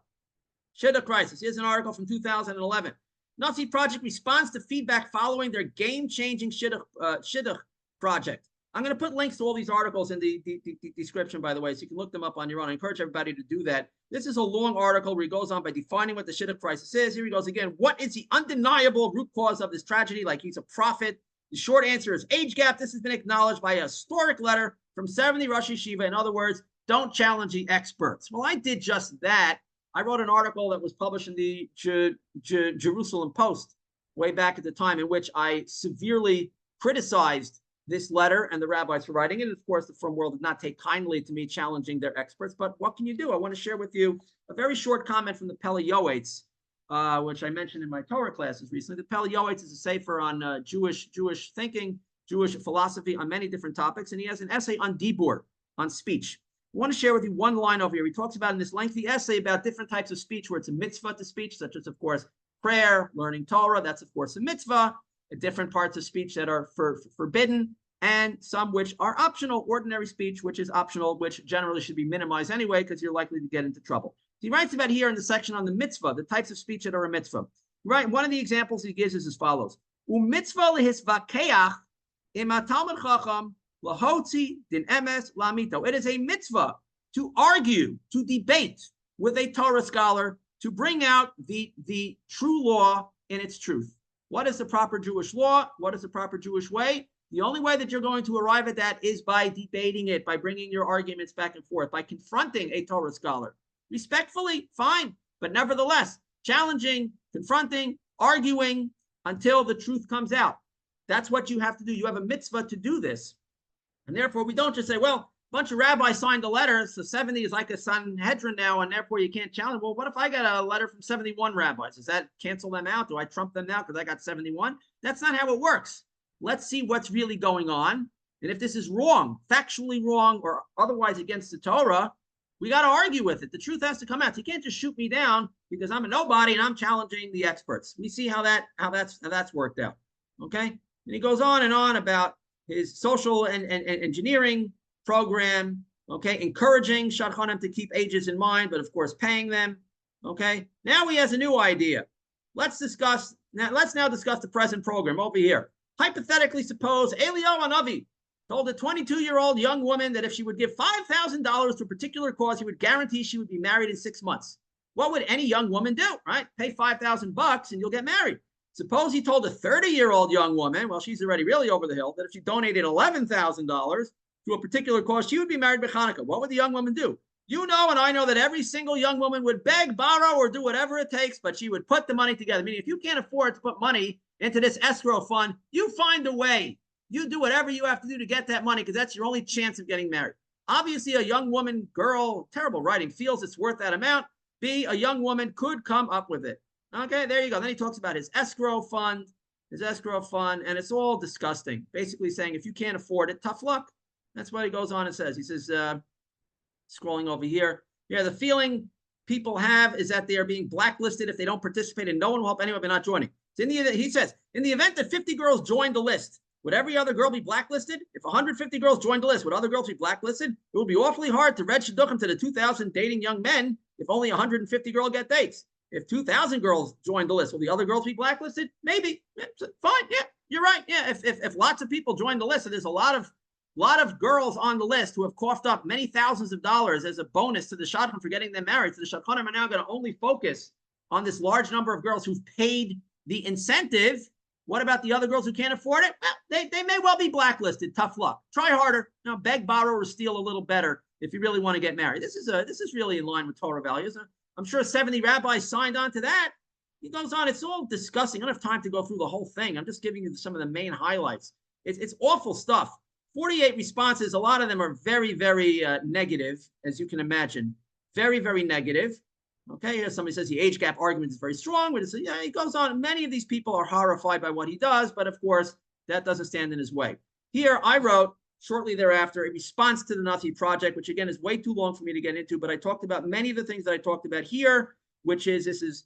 [SPEAKER 2] Shidduch crisis. Here's an article from 2011. NASI project responds to feedback following their game-changing shidduch project. I'm going to put links to all these articles in the description, by the way, so you can look them up on your own. I encourage everybody to do that. This is a long article where he goes on by defining what the shidduch crisis is. Here he goes again. What is the undeniable root cause of this tragedy? Like he's a prophet. The short answer is age gap. This has been acknowledged by a historic letter from 70 Rosh Yeshiva. In other words, don't challenge the experts. Well, I did just that. I wrote an article that was published in the Jerusalem Post way back at the time, in which I severely criticized this letter and the rabbis for writing it. Of course, the Frum world did not take kindly to me challenging their experts, but what can you do? I want to share with you a very short comment from the Pele Yoetz, which I mentioned in my Torah classes recently. The Pele Yoetz is a sefer on Jewish thinking, Jewish philosophy on many different topics, and he has an essay on dibur, on speech. I want to share with you one line over here. He talks about in this lengthy essay about different types of speech where it's a mitzvah to speech, such as, of course, prayer, learning Torah. That's, of course, a mitzvah. Different parts of speech that are forbidden, and some which are optional, ordinary speech, which is optional, which generally should be minimized anyway, because you're likely to get into trouble. He writes about here in the section on the mitzvah, the types of speech that are a mitzvah. Right? One of the examples he gives is as follows. Mitzvah lehisvakeach Ima Talmud Chacham lahotzi din emes lamito. It is a mitzvah to argue, to debate with a Torah scholar, to bring out the true law in its truth. What is the proper Jewish law? What is the proper Jewish way? The only way that you're going to arrive at that is by debating it, by bringing your arguments back and forth, by confronting a Torah scholar. Respectfully, fine, but nevertheless, challenging, confronting, arguing until the truth comes out. That's what you have to do. You have a mitzvah to do this. And therefore, we don't just say, well, a bunch of rabbis signed a letter, so 70 is like a Sanhedrin now, and therefore you can't challenge. Well, what if I got a letter from 71 rabbis? Does that cancel them out? Do I trump them now because I got 71? That's not how it works. Let's see what's really going on. And if this is wrong, factually wrong, or otherwise against the Torah, we got to argue with it. The truth has to come out. So you can't just shoot me down because I'm a nobody and I'm challenging the experts. We see how that's worked out. Okay. And he goes on and on about his social and engineering program. Okay. Encouraging shadchanim to keep ages in mind, but of course paying them. Okay. Now he has a new idea. Let's now discuss the present program over here. Hypothetically, suppose Eliyahu Hanavi told a 22-year-old young woman that if she would give $5,000 to a particular cause, he would guarantee she would be married in 6 months. What would any young woman do, right? Pay $5,000 and you'll get married. Suppose he told a 30-year-old young woman, well, she's already really over the hill, that if she donated $11,000 to a particular cause, she would be married by Hanukkah. What would the young woman do? You know, and I know that every single young woman would beg, borrow, or do whatever it takes, but she would put the money together. Meaning, if you can't afford to put money into this escrow fund, you find a way. You do whatever you have to do to get that money because that's your only chance of getting married. Obviously, a young woman, girl, terrible writing, feels it's worth that amount. B, a young woman could come up with it. Okay, there you go. Then he talks about his escrow fund, and it's all disgusting. Basically saying if you can't afford it, tough luck. That's what he goes on and says. He says, scrolling over here, yeah, the feeling people have is that they are being blacklisted if they don't participate, and no one will help anyone by not joining. So he says, in the event that 50 girls joined the list, would every other girl be blacklisted? If 150 girls joined the list, would other girls be blacklisted? It would be awfully hard to read shidduchim to the 2,000 dating young men if only 150 girls get dates. If 2,000 girls joined the list, will the other girls be blacklisted? Maybe. Yeah, fine. Yeah, you're right. Yeah, if lots of people join the list, and there's a lot of girls on the list who have coughed up many thousands of dollars as a bonus to the shadchan for getting them married. So the shadchanim are now going to only focus on this large number of girls who've paid the incentive. What about the other girls who can't afford it? Well, they may well be blacklisted. Tough luck. Try harder. Now, beg, borrow, or steal a little better if you really want to get married. This is really in line with Torah values. I'm sure 70 rabbis signed on to that. He goes on. It's all disgusting. I don't have time to go through the whole thing. I'm just giving you some of the main highlights. It's awful stuff. 48 responses. A lot of them are very, very negative, as you can imagine. Very, very negative. Okay, here somebody says the age gap argument is very strong. But yeah, he goes on. Many of these people are horrified by what he does, but of course, that doesn't stand in his way. Here, I wrote shortly thereafter a response to the NASI project, which again is way too long for me to get into, but I talked about many of the things that I talked about here, which is this is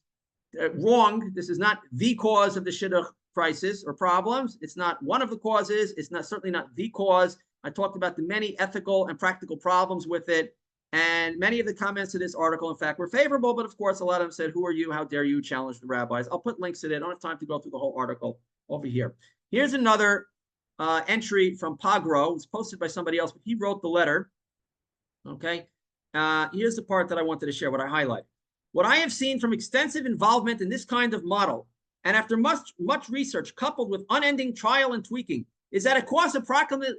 [SPEAKER 2] wrong. This is not the cause of the shidduch crisis or problems. It's not one of the causes. It's not certainly not the cause. I talked about the many ethical and practical problems with it. And many of the comments to this article, in fact, were favorable. But of course, a lot of them said, who are you? How dare you challenge the rabbis? I'll put links to it. I don't have time to go through the whole article over here. Here's another entry from Pagro. It was posted by somebody else, but he wrote the letter. Okay. Here's the part that I wanted to share, what I highlight. What I have seen from extensive involvement in this kind of model, and after much research coupled with unending trial and tweaking, is that it costs approximately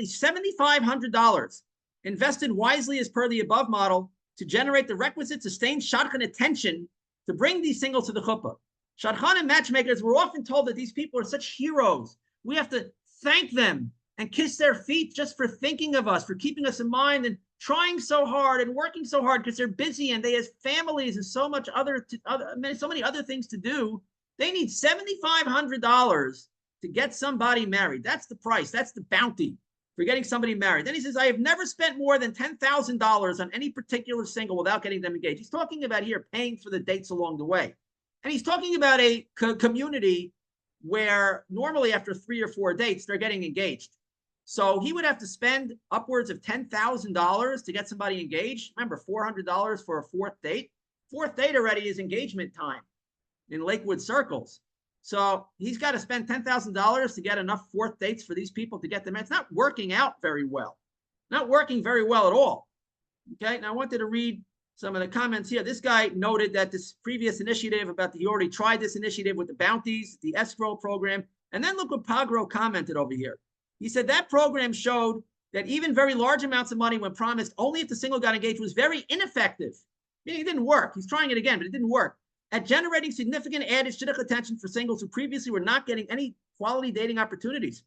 [SPEAKER 2] $7,500 invested wisely as per the above model to generate the requisite sustained shadchan attention to bring these singles to the chuppah. Shadchan and matchmakers were often told that these people are such heroes. We have to thank them and kiss their feet just for thinking of us, for keeping us in mind and trying so hard and working so hard because they're busy and they have families and so many other things to do. They need $7,500 to get somebody married. That's the price. That's the bounty for getting somebody married. Then he says, I have never spent more than $10,000 on any particular single without getting them engaged. He's talking about here paying for the dates along the way. And he's talking about a community where normally after 3 or 4 dates, they're getting engaged. So he would have to spend upwards of $10,000 to get somebody engaged. Remember, $400 for a 4th date. 4th date already is engagement time in Lakewood circles. So he's got to spend $10,000 to get enough fourth dates for these people to get them. It's not working out very well. Not working very well at all. Okay, now I wanted to read some of the comments here. This guy noted that this previous initiative he already tried this initiative with the bounties, the escrow program. And then look what Pagro commented over here. He said that program showed that even very large amounts of money when promised only if the single got engaged was very ineffective. Meaning it didn't work. He's trying it again, but it didn't work. At generating significant added shidduch attention for singles who previously were not getting any quality dating opportunities.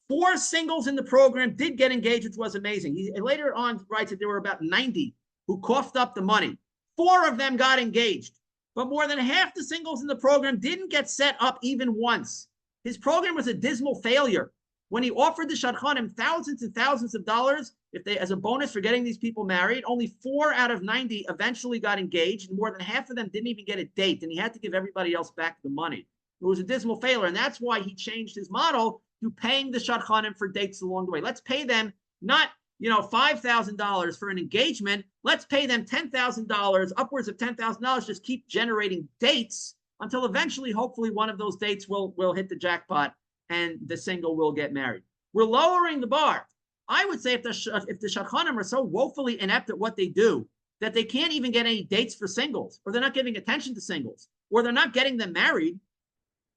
[SPEAKER 2] 4 singles in the program did get engaged, which was amazing. He later on writes that there were about 90 who coughed up the money. 4 of them got engaged, but more than half the singles in the program didn't get set up even once. His program was a dismal failure. When he offered the shadchanim thousands and thousands of dollars as a bonus for getting these people married, only 4 out of 90 eventually got engaged, and more than half of them didn't even get a date, and he had to give everybody else back the money. It was a dismal failure, and that's why he changed his model to paying the shadchanim for dates along the way. Let's pay them not $5,000 for an engagement. Let's pay them $10,000, upwards of $10,000. Just keep generating dates until eventually, hopefully, one of those dates will hit the jackpot and the single will get married. We're lowering the bar. I would say if the shadchanim are so woefully inept at what they do that they can't even get any dates for singles, or they're not giving attention to singles, or they're not getting them married,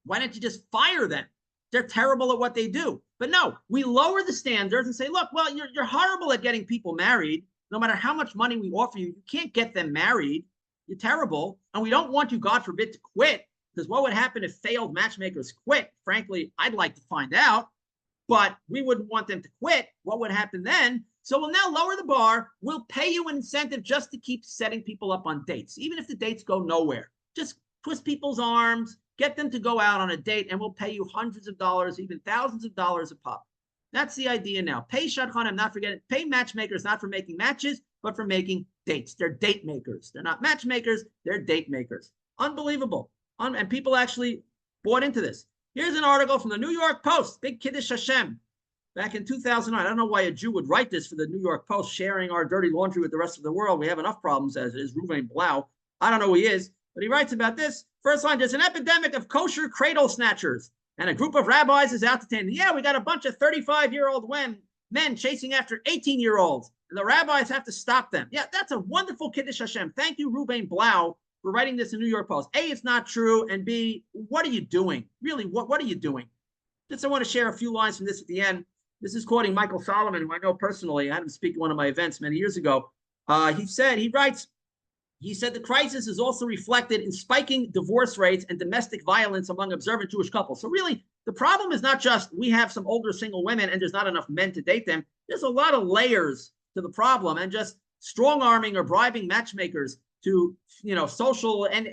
[SPEAKER 2] why don't you just fire them? They're terrible at what they do. But no, we lower the standards and say, look, well, you're horrible at getting people married. No matter how much money we offer you, you can't get them married. You're terrible. And we don't want you, God forbid, to quit. Because what would happen if failed matchmakers quit? Frankly, I'd like to find out. But we wouldn't want them to quit. What would happen then? So we'll now lower the bar. We'll pay you an incentive just to keep setting people up on dates, even if the dates go nowhere. Just twist people's arms, get them to go out on a date, and we'll pay you hundreds of dollars, even thousands of dollars a pop. That's the idea now. Pay shadchanim, pay matchmakers not for making matches, but for making dates. They're date makers. They're not matchmakers. They're date makers. Unbelievable. And people actually bought into this. Here's an article from the New York Post, Big Kiddush Hashem, back in 2009. I don't know why a Jew would write this for the New York Post, sharing our dirty laundry with the rest of the world. We have enough problems as it is. Ruvain Blau. I don't know who he is, but he writes about this. First line, there's an epidemic of kosher cradle snatchers, and a group of rabbis is out to tend. Yeah, we got a bunch of 35-year-old men chasing after 18-year-olds, and the rabbis have to stop them. Yeah, that's a wonderful Kiddush Hashem. Thank you, Ruvain Blau, for writing this in New York Post. A, it's not true, and B, what are you doing? Really, what are you doing? Just I want to share a few lines from this at the end. This is quoting Michael Solomon, who I know personally. I had him speak at one of my events many years ago. He said the crisis is also reflected in spiking divorce rates and domestic violence among observant Jewish couples. So really, the problem is not just we have some older single women and there's not enough men to date them. There's a lot of layers to the problem, and just strong-arming or bribing matchmakers to social and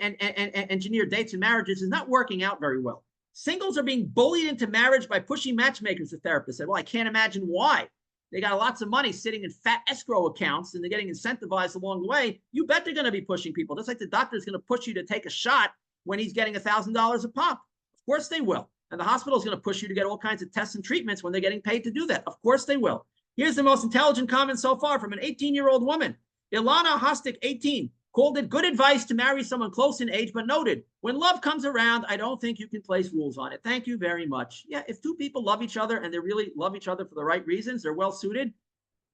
[SPEAKER 2] engineer dates and marriages is not working out very well. Singles are being bullied into marriage by pushing matchmakers, the therapist said. Well, I can't imagine why. They got lots of money sitting in fat escrow accounts and they're getting incentivized along the way. You bet they're going to be pushing people. Just like the doctor is going to push you to take a shot when he's getting $1,000 a pop. Of course they will. And the hospital is going to push you to get all kinds of tests and treatments when they're getting paid to do that. Of course they will. Here's the most intelligent comment so far from an 18-year-old woman. Ilana Hostik, 18, called it good advice to marry someone close in age, but noted, when love comes around, I don't think you can place rules on it. Thank you very much. Yeah, if two people love each other and they really love each other for the right reasons, they're well suited,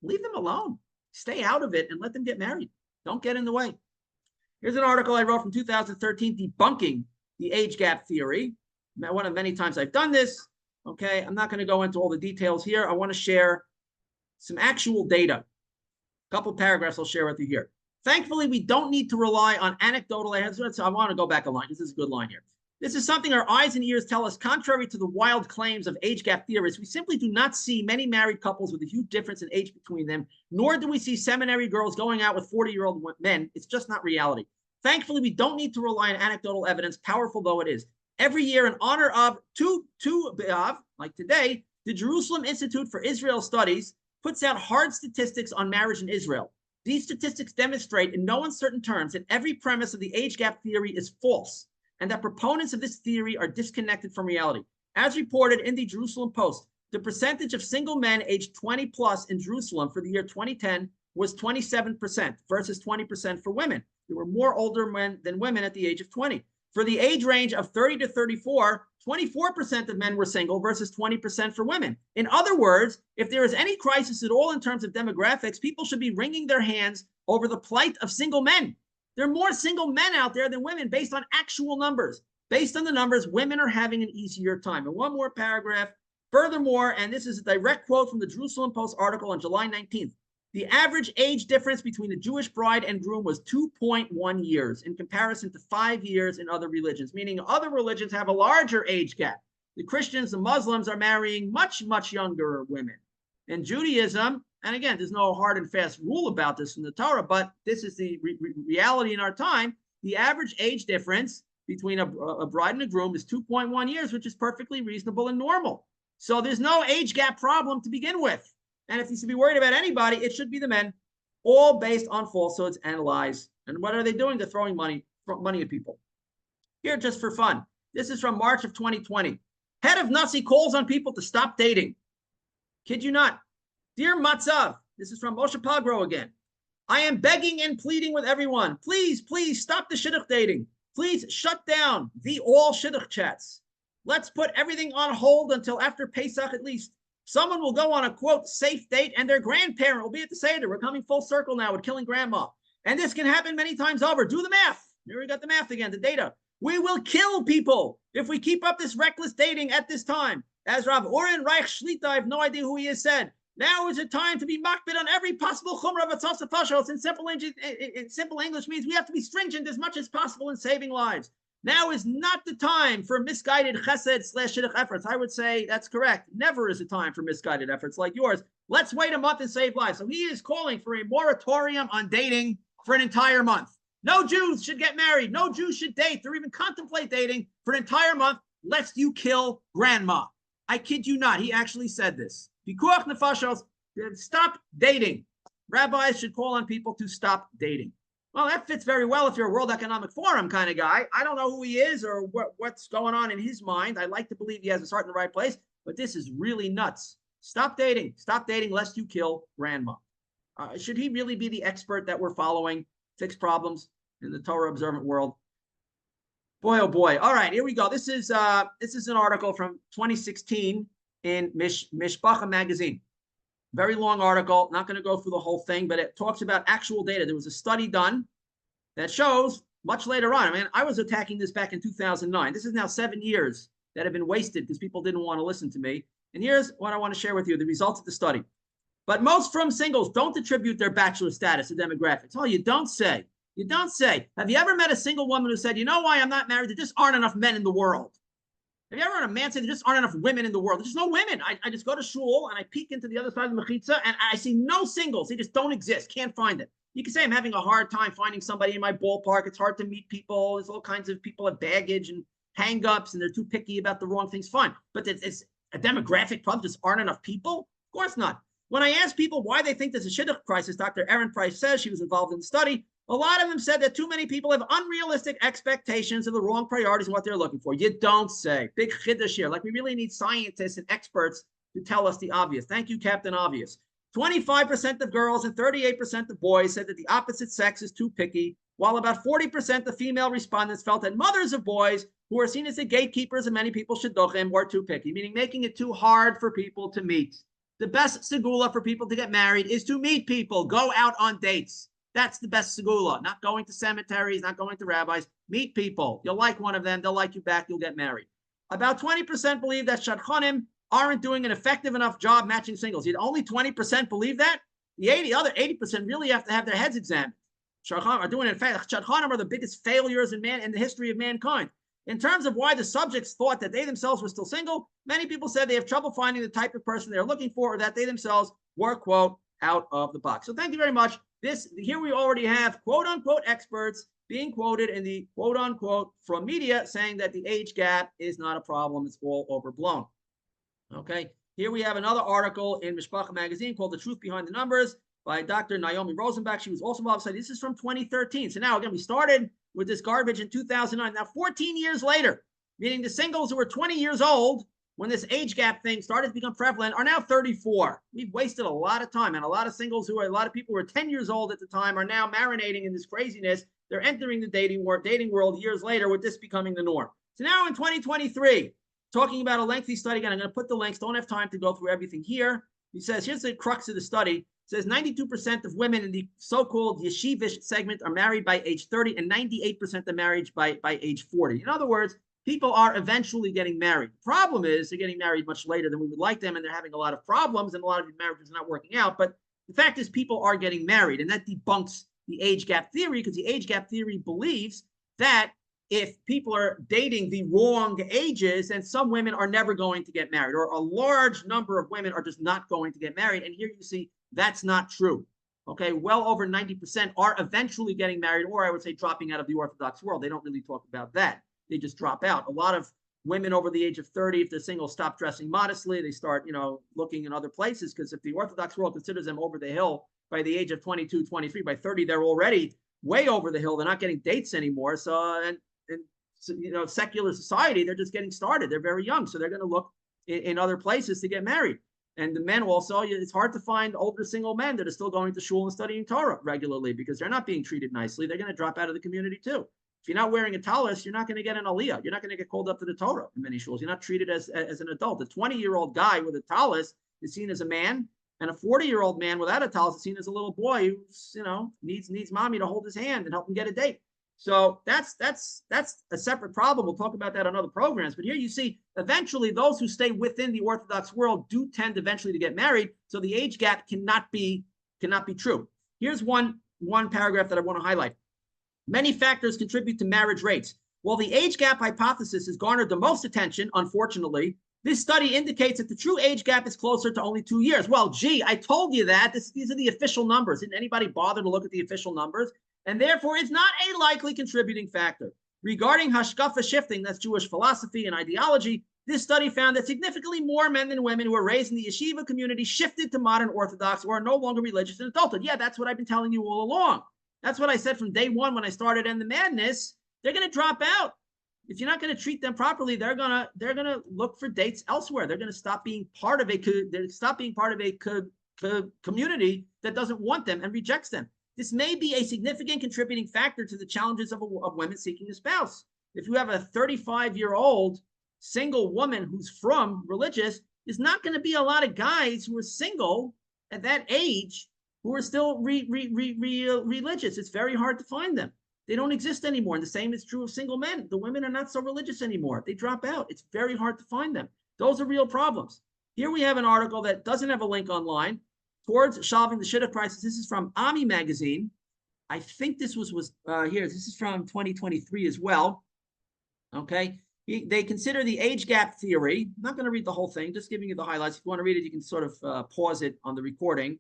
[SPEAKER 2] leave them alone. Stay out of it and let them get married. Don't get in the way. Here's an article I wrote from 2013, Debunking the Age Gap Theory. One of many times I've done this. Okay, I'm not going to go into all the details here. I want to share some actual data. A couple paragraphs I'll share with you here. Thankfully, we don't need to rely on anecdotal evidence. I want to go back a line. This is a good line here. This is something our eyes and ears tell us, contrary to the wild claims of age gap theorists. We simply do not see many married couples with a huge difference in age between them, nor do we see seminary girls going out with 40-year-old men. It's just not reality. Thankfully, we don't need to rely on anecdotal evidence, powerful though it is. Every year, in honor of Tu B'Av, like today, the Jerusalem Institute for Israel Studies puts out hard statistics on marriage in Israel. These statistics demonstrate in no uncertain terms that every premise of the age gap theory is false, and that proponents of this theory are disconnected from reality. As reported in the Jerusalem Post, the percentage of single men aged 20 plus in Jerusalem for the year 2010 was 27% versus 20% for women. There were more older men than women at the age of 20. For the age range of 30 to 34, 24% of men were single versus 20% for women. In other words, if there is any crisis at all in terms of demographics, people should be wringing their hands over the plight of single men. There are more single men out there than women based on actual numbers. Based on the numbers, women are having an easier time. And one more paragraph. Furthermore, and this is a direct quote from the Jerusalem Post article on July 19th, the average age difference between a Jewish bride and groom was 2.1 years in comparison to 5 years in other religions, meaning other religions have a larger age gap. The Christians, the Muslims are marrying much, much younger women. In Judaism, and again, there's no hard and fast rule about this in the Torah, but this is the reality in our time. The average age difference between a bride and a groom is 2.1 years, which is perfectly reasonable and normal. So there's no age gap problem to begin with. And if you should be worried about anybody, it should be the men, all based on falsehoods and lies. And what are they doing? They're throwing money at people. Here, just for fun. This is from March of 2020. Head of NASI calls on people to stop dating. Kid you not. Dear Matzav, this is from Moshe Pagro again. I am begging and pleading with everyone. Please, please stop the shidduch dating. Please shut down the all shidduch chats. Let's put everything on hold until after Pesach at least. Someone will go on a, quote, safe date and their grandparent will be at the Seder. We're coming full circle now with killing grandma. And this can happen many times over. Do the math. Here we got the math again, the data. We will kill people if we keep up this reckless dating at this time. As Rav Oren Reich Shlita, I have no idea who he is, said, now is the time to be makbid on every possible chumrah of atzos pashos. In simple English means we have to be stringent as much as possible in saving lives. Now is not the time for misguided chesed / shidduch efforts. I would say that's correct. Never is a time for misguided efforts like yours. Let's wait a month and save lives. So he is calling for a moratorium on dating for an entire month. No Jews should get married. No Jews should date or even contemplate dating for an entire month, lest you kill grandma. I kid you not. He actually said this. Pikuach nefashos, stop dating. Rabbis should call on people to stop dating. Well, that fits very well if you're a World Economic Forum kind of guy. I don't know who he is or what's going on in his mind. I like to believe he has his heart in the right place, but this is really nuts. Stop dating. Stop dating lest you kill grandma. Should he really be the expert that we're following? Fix problems in the Torah observant world. Boy, oh boy. All right, here we go. This is an article from 2016 in Mishpacha magazine. Very long article, not going to go through the whole thing, but it talks about actual data. There was a study done that shows much later on. I mean, I was attacking this back in 2009. This is now 7 years that have been wasted because people didn't want to listen to me. And here's what I want to share with you, the results of the study. But most frum singles don't attribute their bachelor status to demographics. Oh, you don't say. You don't say. Have you ever met a single woman who said, you know why I'm not married? There just aren't enough men in the world. Have you ever heard a man say there just aren't enough women in the world? There's just no women. I just go to shul and I peek into the other side of the mechitza and I see no singles. They just don't exist. Can't find it. You can say I'm having a hard time finding somebody in my ballpark. It's hard to meet people. There's all kinds of people have baggage and hang-ups and they're too picky about the wrong things. Fine. But it's a demographic problem. Just aren't enough people? Of course not. When I ask people why they think there's a shidduch crisis, Dr. Erin Price says, she was involved in the study, a lot of them said that too many people have unrealistic expectations of the wrong priorities and what they're looking for. You don't say. Big chiddush here. Like we really need scientists and experts to tell us the obvious. Thank you, Captain Obvious. 25% of girls and 38% of boys said that the opposite sex is too picky, while about 40% of female respondents felt that mothers of boys who are seen as the gatekeepers of many people's shidduchim were too picky, meaning making it too hard for people to meet. The best segula for people to get married is to meet people. Go out on dates. That's the best segula. Not going to cemeteries, not going to rabbis. Meet people. You'll like one of them. They'll like you back. You'll get married. About 20% believe that shadchanim aren't doing an effective enough job matching singles. Yet only 20% believe that. The other 80% really have to have their heads examined. Shadchanim are doing it. In fact, shadchanim are the biggest failures in the history of mankind. In terms of why the subjects thought that they themselves were still single, many people said they have trouble finding the type of person they're looking for or that they themselves were, quote, out of the box. So thank you very much. Here we already have quote unquote experts being quoted in the quote unquote from media saying that the age gap is not a problem. It's all overblown. Okay. Here we have another article in Mishpacha magazine called The Truth Behind the Numbers by Dr. Naomi Rosenbach. She was also involved. This is from 2013. So now again, we started with this garbage in 2009. Now 14 years later, meaning the singles who were 20 years old when this age gap thing started to become prevalent are now 34. We've wasted a lot of time, and a lot of people who were 10 years old at the time are now marinating in this craziness They're entering the dating world years later with this becoming the norm. So now in 2023, talking about a lengthy study, again, I'm going to put the links, don't have time to go through everything here. He says, here's the crux of the study. It says 92% of women in the so-called yeshivish segment are married by age 30 and 98% are married by age 40. In other words, people are eventually getting married. The problem is they're getting married much later than we would like them, and they're having a lot of problems, and a lot of marriages are not working out. But the fact is people are getting married, and that debunks the age gap theory, because the age gap theory believes that if people are dating the wrong ages, then some women are never going to get married, or a large number of women are just not going to get married. And here you see that's not true. Okay, well over 90% are eventually getting married, or I would say dropping out of the Orthodox world. They don't really talk about that. They just drop out. A lot of women over the age of 30, if they're single, stop dressing modestly. They start, looking in other places, because if the Orthodox world considers them over the hill by the age of 22, 23, by 30, they're already way over the hill. They're not getting dates anymore. So, secular society, they're just getting started. They're very young. So they're going to look in other places to get married. And the men also, it's hard to find older single men that are still going to shul and studying Torah regularly, because they're not being treated nicely. They're going to drop out of the community too. If you're not wearing a talis, you're not going to get an aliyah. You're not going to get called up to the Torah in many shuls. You're not treated as an adult. A 20-year-old guy with a talis is seen as a man, and a 40-year-old man without a talis is seen as a little boy who's, needs mommy to hold his hand and help him get a date. So that's a separate problem. We'll talk about that on other programs. But here you see, eventually, those who stay within the Orthodox world do tend eventually to get married. So the age gap cannot be true. Here's one paragraph that I want to highlight. Many factors contribute to marriage rates. While the age gap hypothesis has garnered the most attention, unfortunately, this study indicates that the true age gap is closer to only 2 years. Well, gee, I told you that. These are the official numbers. Didn't anybody bother to look at the official numbers? And therefore, it's not a likely contributing factor. Regarding hashkafa shifting, that's Jewish philosophy and ideology, this study found that significantly more men than women who were raised in the yeshiva community shifted to modern Orthodox or are no longer religious in adulthood. Yeah, that's what I've been telling you all along. That's what I said from day one when I started End the Madness. They're going to drop out. If you're not going to treat them properly, they're going to look for dates elsewhere. They're going to stop being part of a community that doesn't want them and rejects them. This may be a significant contributing factor to the challenges of women seeking a spouse. If you have a 35-year-old single woman who's from religious, there's not going to be a lot of guys who are single at that age who are still religious. It's very hard to find them. They don't exist anymore. And the same is true of single men. The women are not so religious anymore. They drop out. It's very hard to find them. Those are real problems. Here we have an article that doesn't have a link online, Towards Solving the Shidduch Crisis. This is from Ami magazine. I think this was here. This is from 2023 as well. Okay. They consider the age gap theory. I'm not going to read the whole thing, just giving you the highlights. If you want to read it, you can sort of pause it on the recording.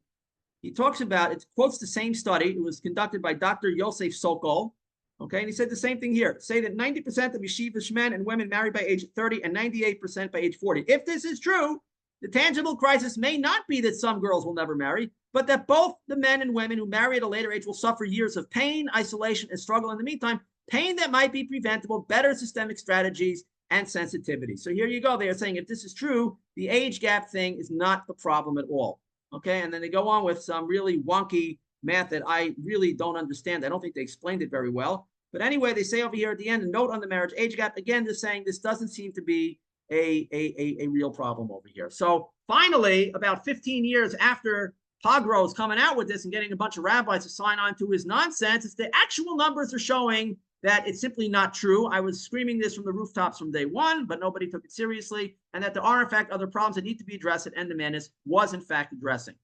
[SPEAKER 2] He talks about, it quotes the same study. It was conducted by Dr. Yosef Sokol. Okay, and he said the same thing here. Say that 90% of yeshivish men and women married by age 30 and 98% by age 40. If this is true, the tangible crisis may not be that some girls will never marry, but that both the men and women who marry at a later age will suffer years of pain, isolation, and struggle in the meantime, pain that might be preventable, better systemic strategies, and sensitivity. So here you go. They are saying if this is true, the age gap thing is not the problem at all. Okay, and then they go on with some really wonky math that I really don't understand. I don't think they explained it very well. But anyway, they say over here at the end, a note on the marriage age gap. Again, they're saying this doesn't seem to be a real problem over here. So finally, about 15 years after Pogros coming out with this and getting a bunch of rabbis to sign on to his nonsense, it's the actual numbers are showing that it's simply not true. I was screaming this from the rooftops from day one, but nobody took it seriously, and that there are, in fact, other problems that need to be addressed, and End the Madness was, in fact, addressing.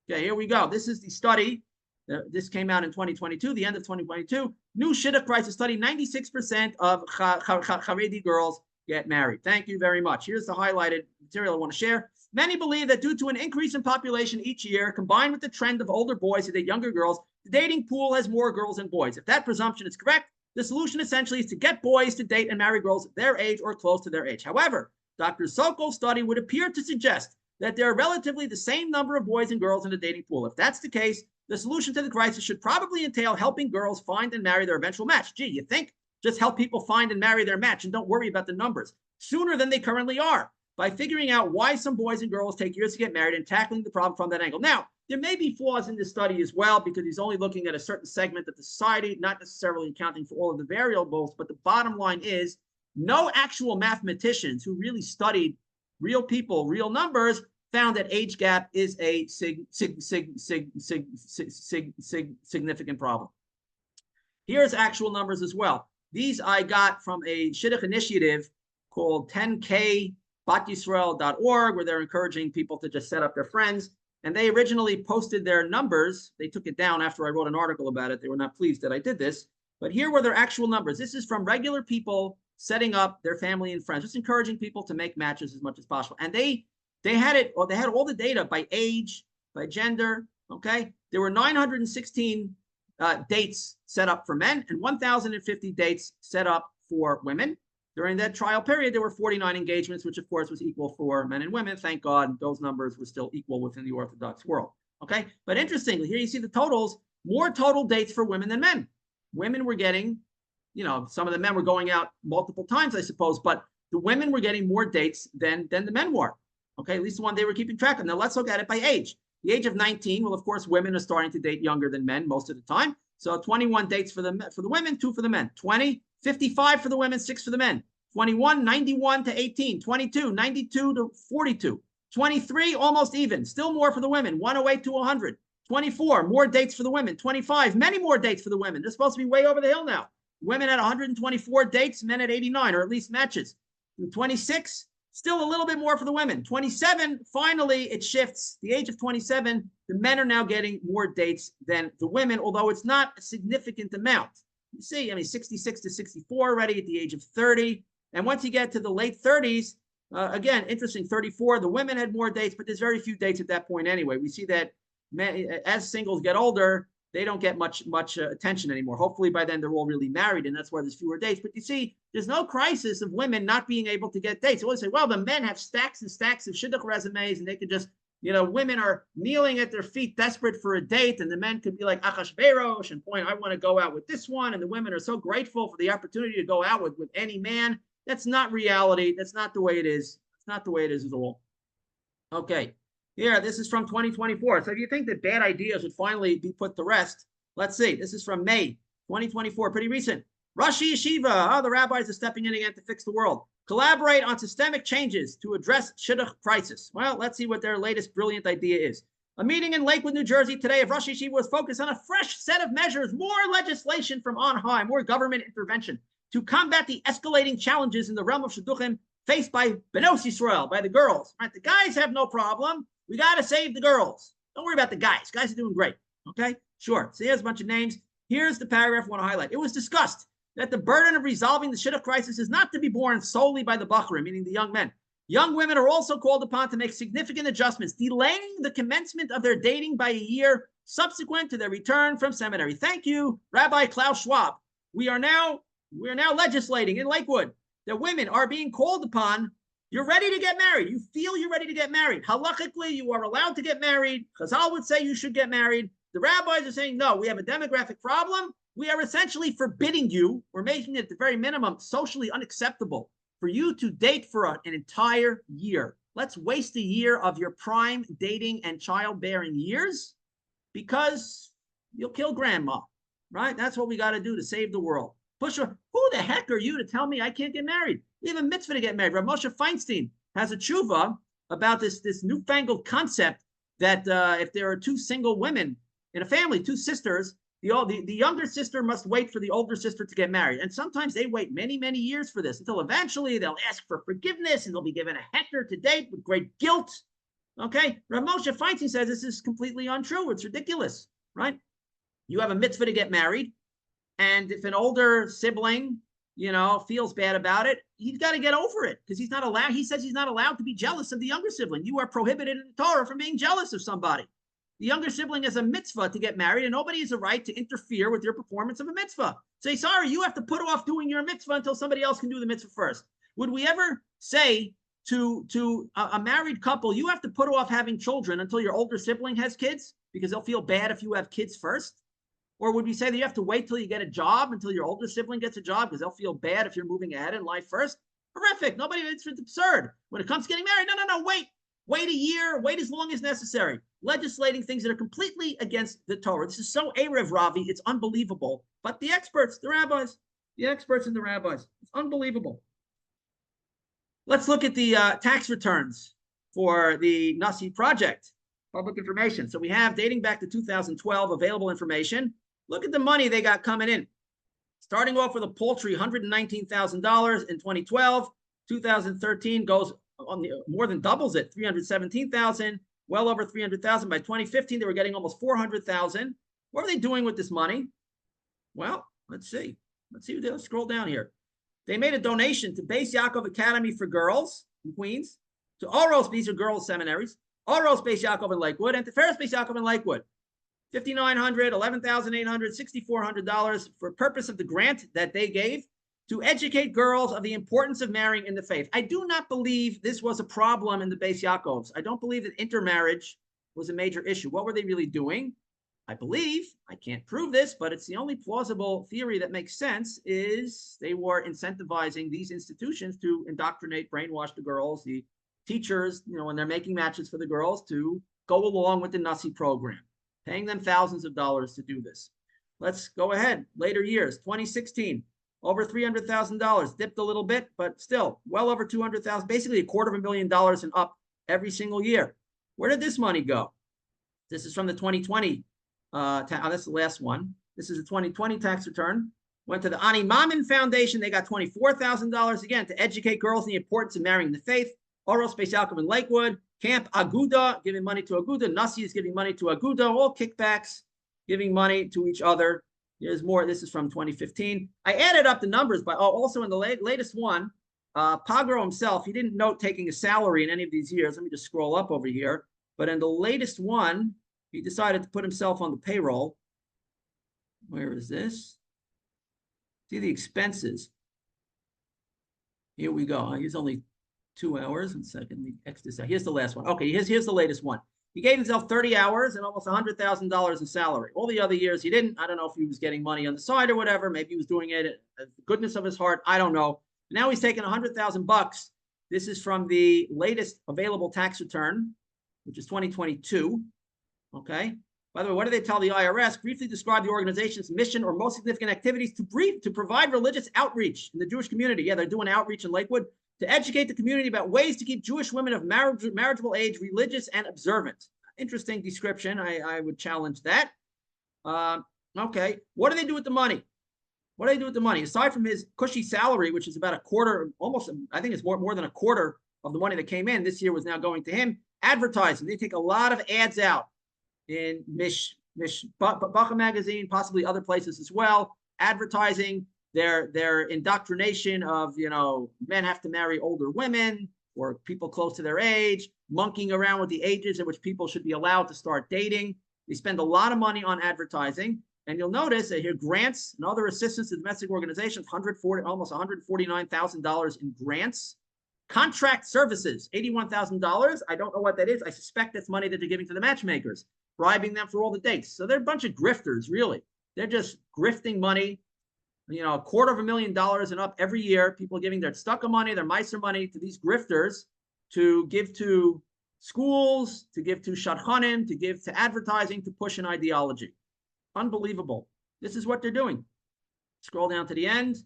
[SPEAKER 2] Okay, here we go. This is the study. This came out in 2022, the end of 2022. New Shidduch crisis study, 96% of Haredi girls get married. Thank you very much. Here's the highlighted material I want to share. Many believe that due to an increase in population each year, combined with the trend of older boys to date younger girls, the dating pool has more girls than boys. If that presumption is correct, the solution essentially is to get boys to date and marry girls their age or close to their age. However, Dr. Sokol's study would appear to suggest that there are relatively the same number of boys and girls in the dating pool. If that's the case, the solution to the crisis should probably entail helping girls find and marry their eventual match. Gee, you think? Just help people find and marry their match and don't worry about the numbers sooner than they currently are. by figuring out why some boys and girls take years to get married and tackling the problem from that angle. Now, there may be flaws in this study as well because he's only looking at a certain segment of the society, not necessarily accounting for all of the variables. But the bottom line is no actual mathematicians who really studied real people, real numbers, found that age gap is a significant problem. Here's actual numbers as well. These I got from a Shidduch initiative called 10kbatyisrael.org, where they're encouraging people to just set up their friends. And they originally posted their numbers. They took it down after I wrote an article about it. They were not pleased that I did this. But here were their actual numbers. This is from regular people setting up their family and friends, just encouraging people to make matches as much as possible. And they had it, or they had all the data by age, by gender. Okay, there were 916 dates set up for men and 1,050 dates set up for women. During that trial period, there were 49 engagements, which of course was equal for men and women. Thank God those numbers were still equal within the Orthodox world. Okay, but interestingly, here you see the totals, more total dates for women than men. Women were getting, some of the men were going out multiple times, I suppose, but the women were getting more dates than the men were. Okay, at least the one they were keeping track of. Now let's look at it by age. The age of 19, well, of course, women are starting to date younger than men most of the time. So 21 dates for the women, 2 for the men. 20, 55 for the women, 6 for the men. 21, 91 to 18. 22, 92 to 42. 23, almost even. Still more for the women, 108 to 100. 24, more dates for the women. 25, many more dates for the women. They're supposed to be way over the hill now. Women at 124 dates, men at 89, or at least matches. 26, still a little bit more for the women. 27, finally, it shifts. The age of 27, the men are now getting more dates than the women, although it's not a significant amount. You see, 66 to 64 already at the age of 30. And once you get to the late 30s, again, interesting, 34, the women had more dates, but there's very few dates at that point anyway. We see that as singles get older, they don't get much attention anymore. Hopefully by then they're all really married, and that's why there's fewer dates. But you see, there's no crisis of women not being able to get dates. So they say, well, the men have stacks and stacks of shidduch resumes, and they could just, women are kneeling at their feet, desperate for a date, and the men could be like Achashverosh and point, I want to go out with this one, and the women are so grateful for the opportunity to go out with any man. That's not reality. That's not the way it is. It's not the way it is at all. Okay. Here, this is from 2024. So if you think that bad ideas would finally be put to rest, let's see. This is from May 2024, pretty recent. Rashi Yeshiva, the rabbis are stepping in again to fix the world. Collaborate on systemic changes to address shidduch crisis. Well, let's see what their latest brilliant idea is. A meeting in Lakewood, New Jersey today of Rosh Yeshiva was focused on a fresh set of measures, more legislation from on high, more government intervention to combat the escalating challenges in the realm of shidduchim faced by Benos Yisrael, by the girls. Right? The guys have no problem. We got to save the girls. Don't worry about the guys. Guys are doing great. Okay? Sure. So here's a bunch of names. Here's the paragraph I want to highlight. It was discussed that the burden of resolving the shidduch crisis is not to be borne solely by the bachrim, meaning the young men. Young women are also called upon to make significant adjustments, delaying the commencement of their dating by a year subsequent to their return from seminary. Thank you, Rabbi Klaus Schwab. We are now legislating in Lakewood that women are being called upon. You're ready to get married. You feel you're ready to get married. Halakhically, you are allowed to get married. Chazal would say you should get married. The rabbis are saying, no, we have a demographic problem. We are essentially forbidding you. We're making it at the very minimum socially unacceptable for you to date for an entire year. Let's waste a year of your prime dating and childbearing years because you'll kill grandma, right? That's what we got to do to save the world. Who the heck are you to tell me I can't get married? We have a mitzvah to get married. Rav Moshe Feinstein has a tshuva about this newfangled concept that if there are two single women in a family, two sisters, the younger sister must wait for the older sister to get married. And sometimes they wait many, many years for this until eventually they'll ask for forgiveness and they'll be given a hector to date with great guilt. Okay? Rav Moshe Feinstein says this is completely untrue. It's ridiculous, right? You have a mitzvah to get married. And if an older sibling, feels bad about it, he's got to get over it because he's not allowed. He says he's not allowed to be jealous of the younger sibling. You are prohibited in the Torah from being jealous of somebody. The younger sibling has a mitzvah to get married, and nobody has a right to interfere with your performance of a mitzvah. Say, sorry, you have to put off doing your mitzvah until somebody else can do the mitzvah first. Would we ever say to a married couple, you have to put off having children until your older sibling has kids because they'll feel bad if you have kids first? Or would we say that you have to wait till you get a job until your older sibling gets a job because they'll feel bad if you're moving ahead in life first? Horrific. Nobody, it's absurd. When it comes to getting married, no, wait a year, wait as long as necessary. Legislating things that are completely against the Torah. This is so Erev Ravi, it's unbelievable. But the experts, the rabbis, the experts and the rabbis, it's unbelievable. Let's look at the tax returns for the NASI project, public information. So we have, dating back to 2012, available information. Look at the money they got coming in. Starting off with a paltry $119,000 in 2012, 2013 goes on the, more than doubles it, 317,000, well over 300,000. By 2015, they were getting almost 400,000. What are they doing with this money? Well, let's see. Let's scroll down here. They made a donation to Beis Yaakov Academy for Girls in Queens, to Oros, these are girls' seminaries, Oros Beis Yaakov in Lakewood, and to Ferris Beis Yaakov in Lakewood. $5,900, $11,800, $6,400 for purpose of the grant that they gave to educate girls of the importance of marrying in the faith. I do not believe this was a problem in the Beis Yaakovs. I don't believe that intermarriage was a major issue. What were they really doing? I believe, I can't prove this, but it's the only plausible theory that makes sense, is they were incentivizing these institutions to indoctrinate, brainwash the girls, the teachers, when they're making matches for the girls, to go along with the NASI program, paying them thousands of dollars to do this. Let's go ahead. Later years, 2016, over $300,000, dipped a little bit, but still well over 200,000, basically $250,000 and up every single year. Where did this money go? This is from the 2020. That's the last one. This is a 2020 tax return. Went to the Ani Mamin Foundation. They got $24,000 again to educate girls in the importance of marrying the faith. Oros Beis Yaakov in Lakewood. Camp Aguda, giving money to Aguda. Nasi is giving money to Aguda. All kickbacks, giving money to each other. Here's more. This is from 2015. I added up the numbers, but also in the latest one, Pagro himself, he didn't note taking a salary in any of these years. Let me just scroll up over here. But in the latest one, he decided to put himself on the payroll. Where is this? See the expenses. Here we go. Here's only 2 hours. 1 second. The X here's the last one. Okay, here's the latest one. He gave himself 30 hours and almost $100,000 in salary. All the other years he didn't. I don't know if he was getting money on the side or whatever. Maybe he was doing it at the goodness of his heart. I don't know. Now he's taking $100,000. This is from the latest available tax return, which is 2022. Okay. By the way, what do they tell the IRS? Briefly describe the organization's mission or most significant activities to provide religious outreach in the Jewish community. Yeah, they're doing outreach in Lakewood to educate the community about ways to keep Jewish women of marriageable age religious and observant. Interesting description. I would challenge that. Okay. What do they do with the money? What do they do with the money? Aside from his cushy salary, which is about a quarter, almost, I think it's more than a quarter of the money that came in this year was now going to him. Advertising. They take a lot of ads out in Bacha magazine, possibly other places as well, advertising their indoctrination of, men have to marry older women or people close to their age, monkeying around with the ages at which people should be allowed to start dating. They spend a lot of money on advertising. And you'll notice that here grants and other assistance to domestic organizations, almost $149,000 in grants. Contract services, $81,000. I don't know what that is. I suspect that's money that they're giving to the matchmakers, bribing them for all the dates. So they're a bunch of grifters, really. They're just grifting money, $250,000 and up every year. People giving their tzedakah money, their meiser money to these grifters to give to schools, to give to shadchanim, to give to advertising, to push an ideology. Unbelievable. This is what they're doing. Scroll down to the end.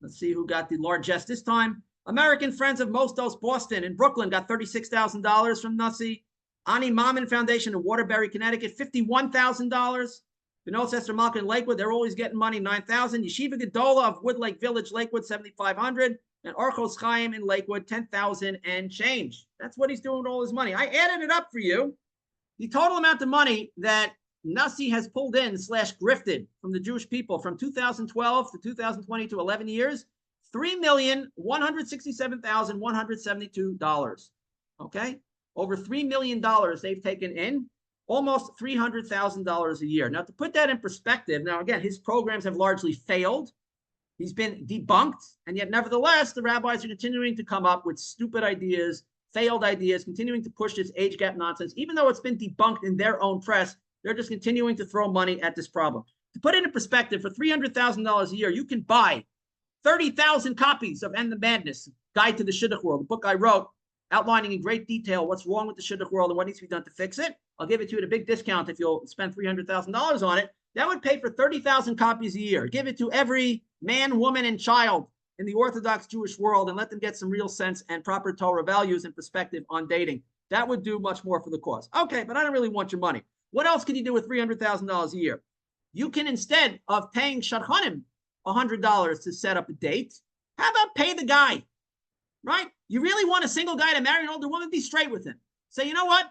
[SPEAKER 2] Let's see who got the largesse this time. American Friends of Mostos Boston in Brooklyn got $36,000 from NASI. Ani Mamin Foundation in Waterbury, Connecticut, $51,000. Benos Esther Malka in Lakewood, they're always getting money, $9,000. Yeshiva Gedola of Woodlake Village, Lakewood, $7,500. And Orchos Chaim in Lakewood, $10,000 and change. That's what he's doing with all his money. I added it up for you. The total amount of money that NASI has pulled in / grifted from the Jewish people from 2012 to 2020 to 11 years, $3,167,172. Okay? Over $3 million they've taken in, almost $300,000 a year. Now, to put that in perspective, now, again, his programs have largely failed. He's been debunked, and yet, nevertheless, the rabbis are continuing to come up with stupid ideas, failed ideas, continuing to push this age gap nonsense. Even though it's been debunked in their own press, they're just continuing to throw money at this problem. To put it in perspective, for $300,000 a year, you can buy 30,000 copies of End the Madness, Guide to the Shidduch World, the book I wrote, outlining in great detail what's wrong with the Shidduch World and what needs to be done to fix it. I'll give it to you at a big discount if you'll spend $300,000 on it. That would pay for 30,000 copies a year. Give it to every man, woman, and child in the Orthodox Jewish world and let them get some real sense and proper Torah values and perspective on dating. That would do much more for the cause. Okay, but I don't really want your money. What else can you do with $300,000 a year? You can, instead of paying shadchanim $100 to set up a date, how about pay the guy, right? You really want a single guy to marry an older woman? Be straight with him. Say, you know what?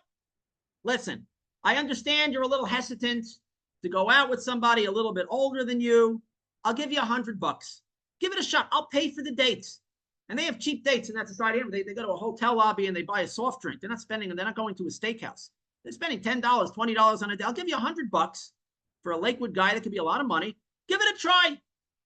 [SPEAKER 2] Listen, I understand you're a little hesitant to go out with somebody a little bit older than you. I'll give you $100. Give it a shot. I'll pay for the dates. And they have cheap dates in that society. They go to a hotel lobby and they buy a soft drink. They're not spending, they're not going to a steakhouse. They're spending $10, $20 on a day. I'll give you $100 for a Lakewood guy. That could be a lot of money. Give it a try.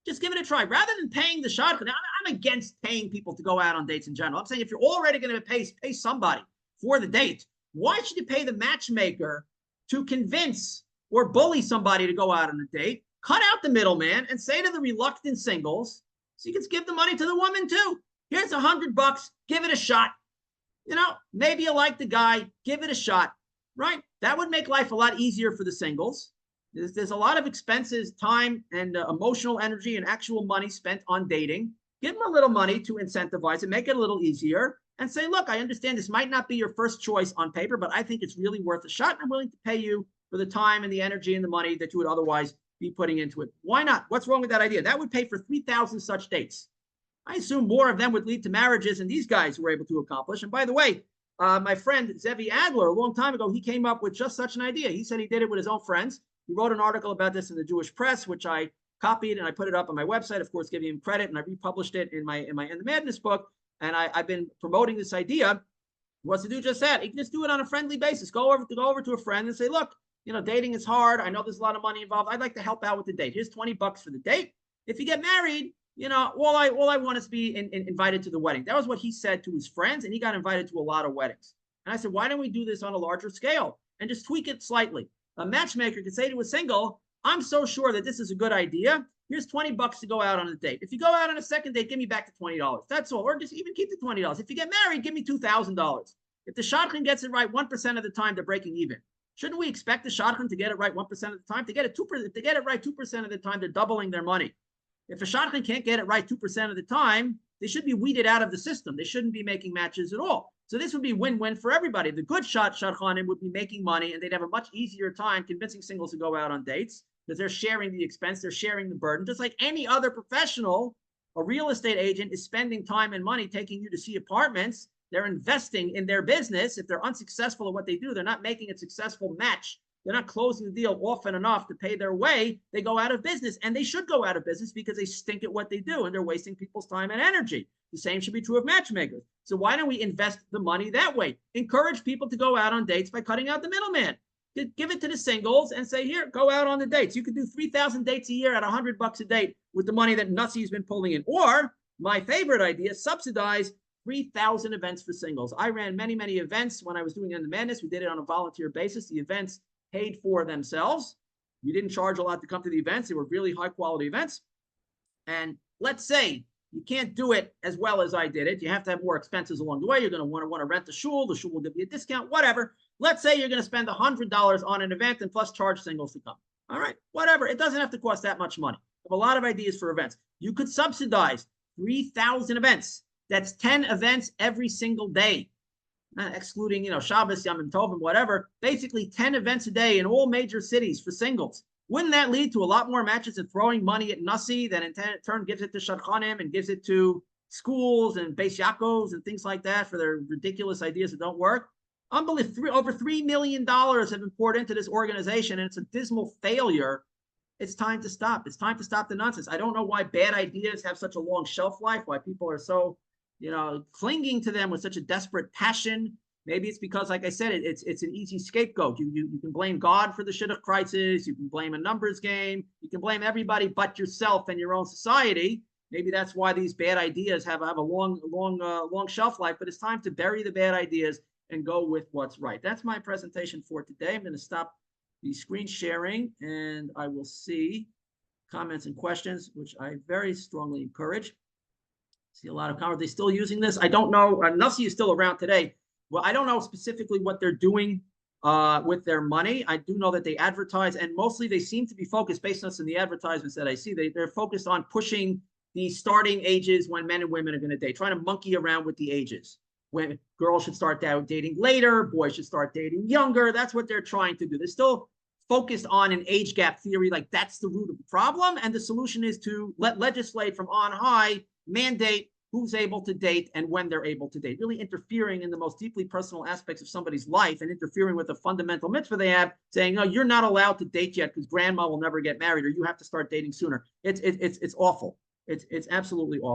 [SPEAKER 2] Just give it a try. Rather than paying the shadchan. I'm against paying people to go out on dates in general. I'm saying if you're already going to pay somebody for the date, why should you pay the matchmaker to convince or bully somebody to go out on a date? Cut out the middleman and say to the reluctant singles, so you can give the money to the woman too. Here's $100. Give it a shot. You know, maybe you like the guy. Give it a shot, right? That would make life a lot easier for the singles. There's a lot of expenses, time, and emotional energy and actual money spent on dating. Give them a little money to incentivize it, make it a little easier, and say, look, I understand this might not be your first choice on paper, but I think it's really worth a shot, and I'm willing to pay you for the time and the energy and the money that you would otherwise be putting into it. Why not? What's wrong with that idea? That would pay for 3,000 such dates. I assume more of them would lead to marriages, and these guys were able to accomplish. And by the way, my friend Zevi Adler, a long time ago, he came up with just such an idea. He said he did it with his own friends. He wrote an article about this in the Jewish Press, which I copied and I put it up on my website, of course, giving him credit, and I republished it in my End the Madness book. And I've been promoting this idea. Was to do just that. You can just do it on a friendly basis. Go over to a friend and say, look, you know, dating is hard. I know there's a lot of money involved. I'd like to help out with the date. Here's $20 for the date. If you get married, you know, all I want is to be invited to the wedding. That was what he said to his friends, and he got invited to a lot of weddings. And I said, why don't we do this on a larger scale and just tweak it slightly? A matchmaker could say to a single, I'm so sure that this is a good idea. Here's $20 to go out on a date. If you go out on a second date, give me back the $20. That's all. Or just even keep the $20. If you get married, give me $2,000. If the shadchan gets it right 1% of the time, they're breaking even. Shouldn't we expect the shadchan to get it right 1% of the time? To get it 2%, if they get it right 2% of the time, they're doubling their money. If a shadchan can't get it right 2% of the time, they should be weeded out of the system. They shouldn't be making matches at all. So this would be win-win for everybody. The good shadchanim would be making money, and they'd have a much easier time convincing singles to go out on dates because they're sharing the expense, they're sharing the burden. Just like any other professional, a real estate agent is spending time and money taking you to see apartments. They're investing in their business. If they're unsuccessful at what they do, they're not making a successful match. They're not closing the deal often enough to pay their way. They go out of business, and they should go out of business because they stink at what they do and they're wasting people's time and energy. The same should be true of matchmakers. So why don't we invest the money that way? Encourage people to go out on dates by cutting out the middleman. Give it to the singles and say, here, go out on the dates. You could do 3,000 dates a year at $100 a date with the money that NASI has been pulling in. Or my favorite idea, subsidize 3,000 events for singles. I ran many, many events when I was doing End the Madness. We did it on a volunteer basis. The events paid for themselves. We didn't charge a lot to come to the events. They were really high quality events. And let's say you can't do it as well as I did it. You have to have more expenses along the way. You're going to want to rent the shul. The shul will give you a discount, whatever. Let's say you're going to spend $100 on an event and plus charge singles to come. All right, whatever. It doesn't have to cost that much money. I have a lot of ideas for events. You could subsidize 3,000 events. That's 10 events every single day. Excluding, Shabbos, Yom Tovim, whatever, basically 10 events a day in all major cities for singles. Wouldn't that lead to a lot more matches and throwing money at NASI that in turn gives it to shadchanim and gives it to schools and Beis Yaakovs and things like that for their ridiculous ideas that don't work? Unbelievable. Over $3 million have been poured into this organization, and it's a dismal failure. It's time to stop. It's time to stop the nonsense. I don't know why bad ideas have such a long shelf life, why people are so clinging to them with such a desperate passion. Maybe it's because, like I said, it's an easy scapegoat. You can blame God for the shidduch crisis. You can blame a numbers game. You can blame everybody but yourself and your own society. Maybe that's why these bad ideas have a long shelf life. But it's time to bury the bad ideas and go with what's right. That's my presentation for today. I'm going to stop the screen sharing, and I will see comments and questions, which I very strongly encourage. See a lot of comments. Are they still using this? I don't know. NASI is still around today. Well, I don't know specifically what they're doing with their money. I do know that they advertise, and mostly they seem to be focused, based on some of the advertisements that I see, they're focused on pushing the starting ages when men and women are going to date, trying to monkey around with the ages. When girls should start dating later, boys should start dating younger. That's what they're trying to do. They're still focused on an age gap theory, like that's the root of the problem. And the solution is to legislate from on high, mandate who's able to date and when they're able to date, really interfering in the most deeply personal aspects of somebody's life and interfering with the fundamental mitzvah they have, saying, no, you're not allowed to date yet because grandma will never get married, or you have to start dating sooner. It's awful. It's absolutely awful.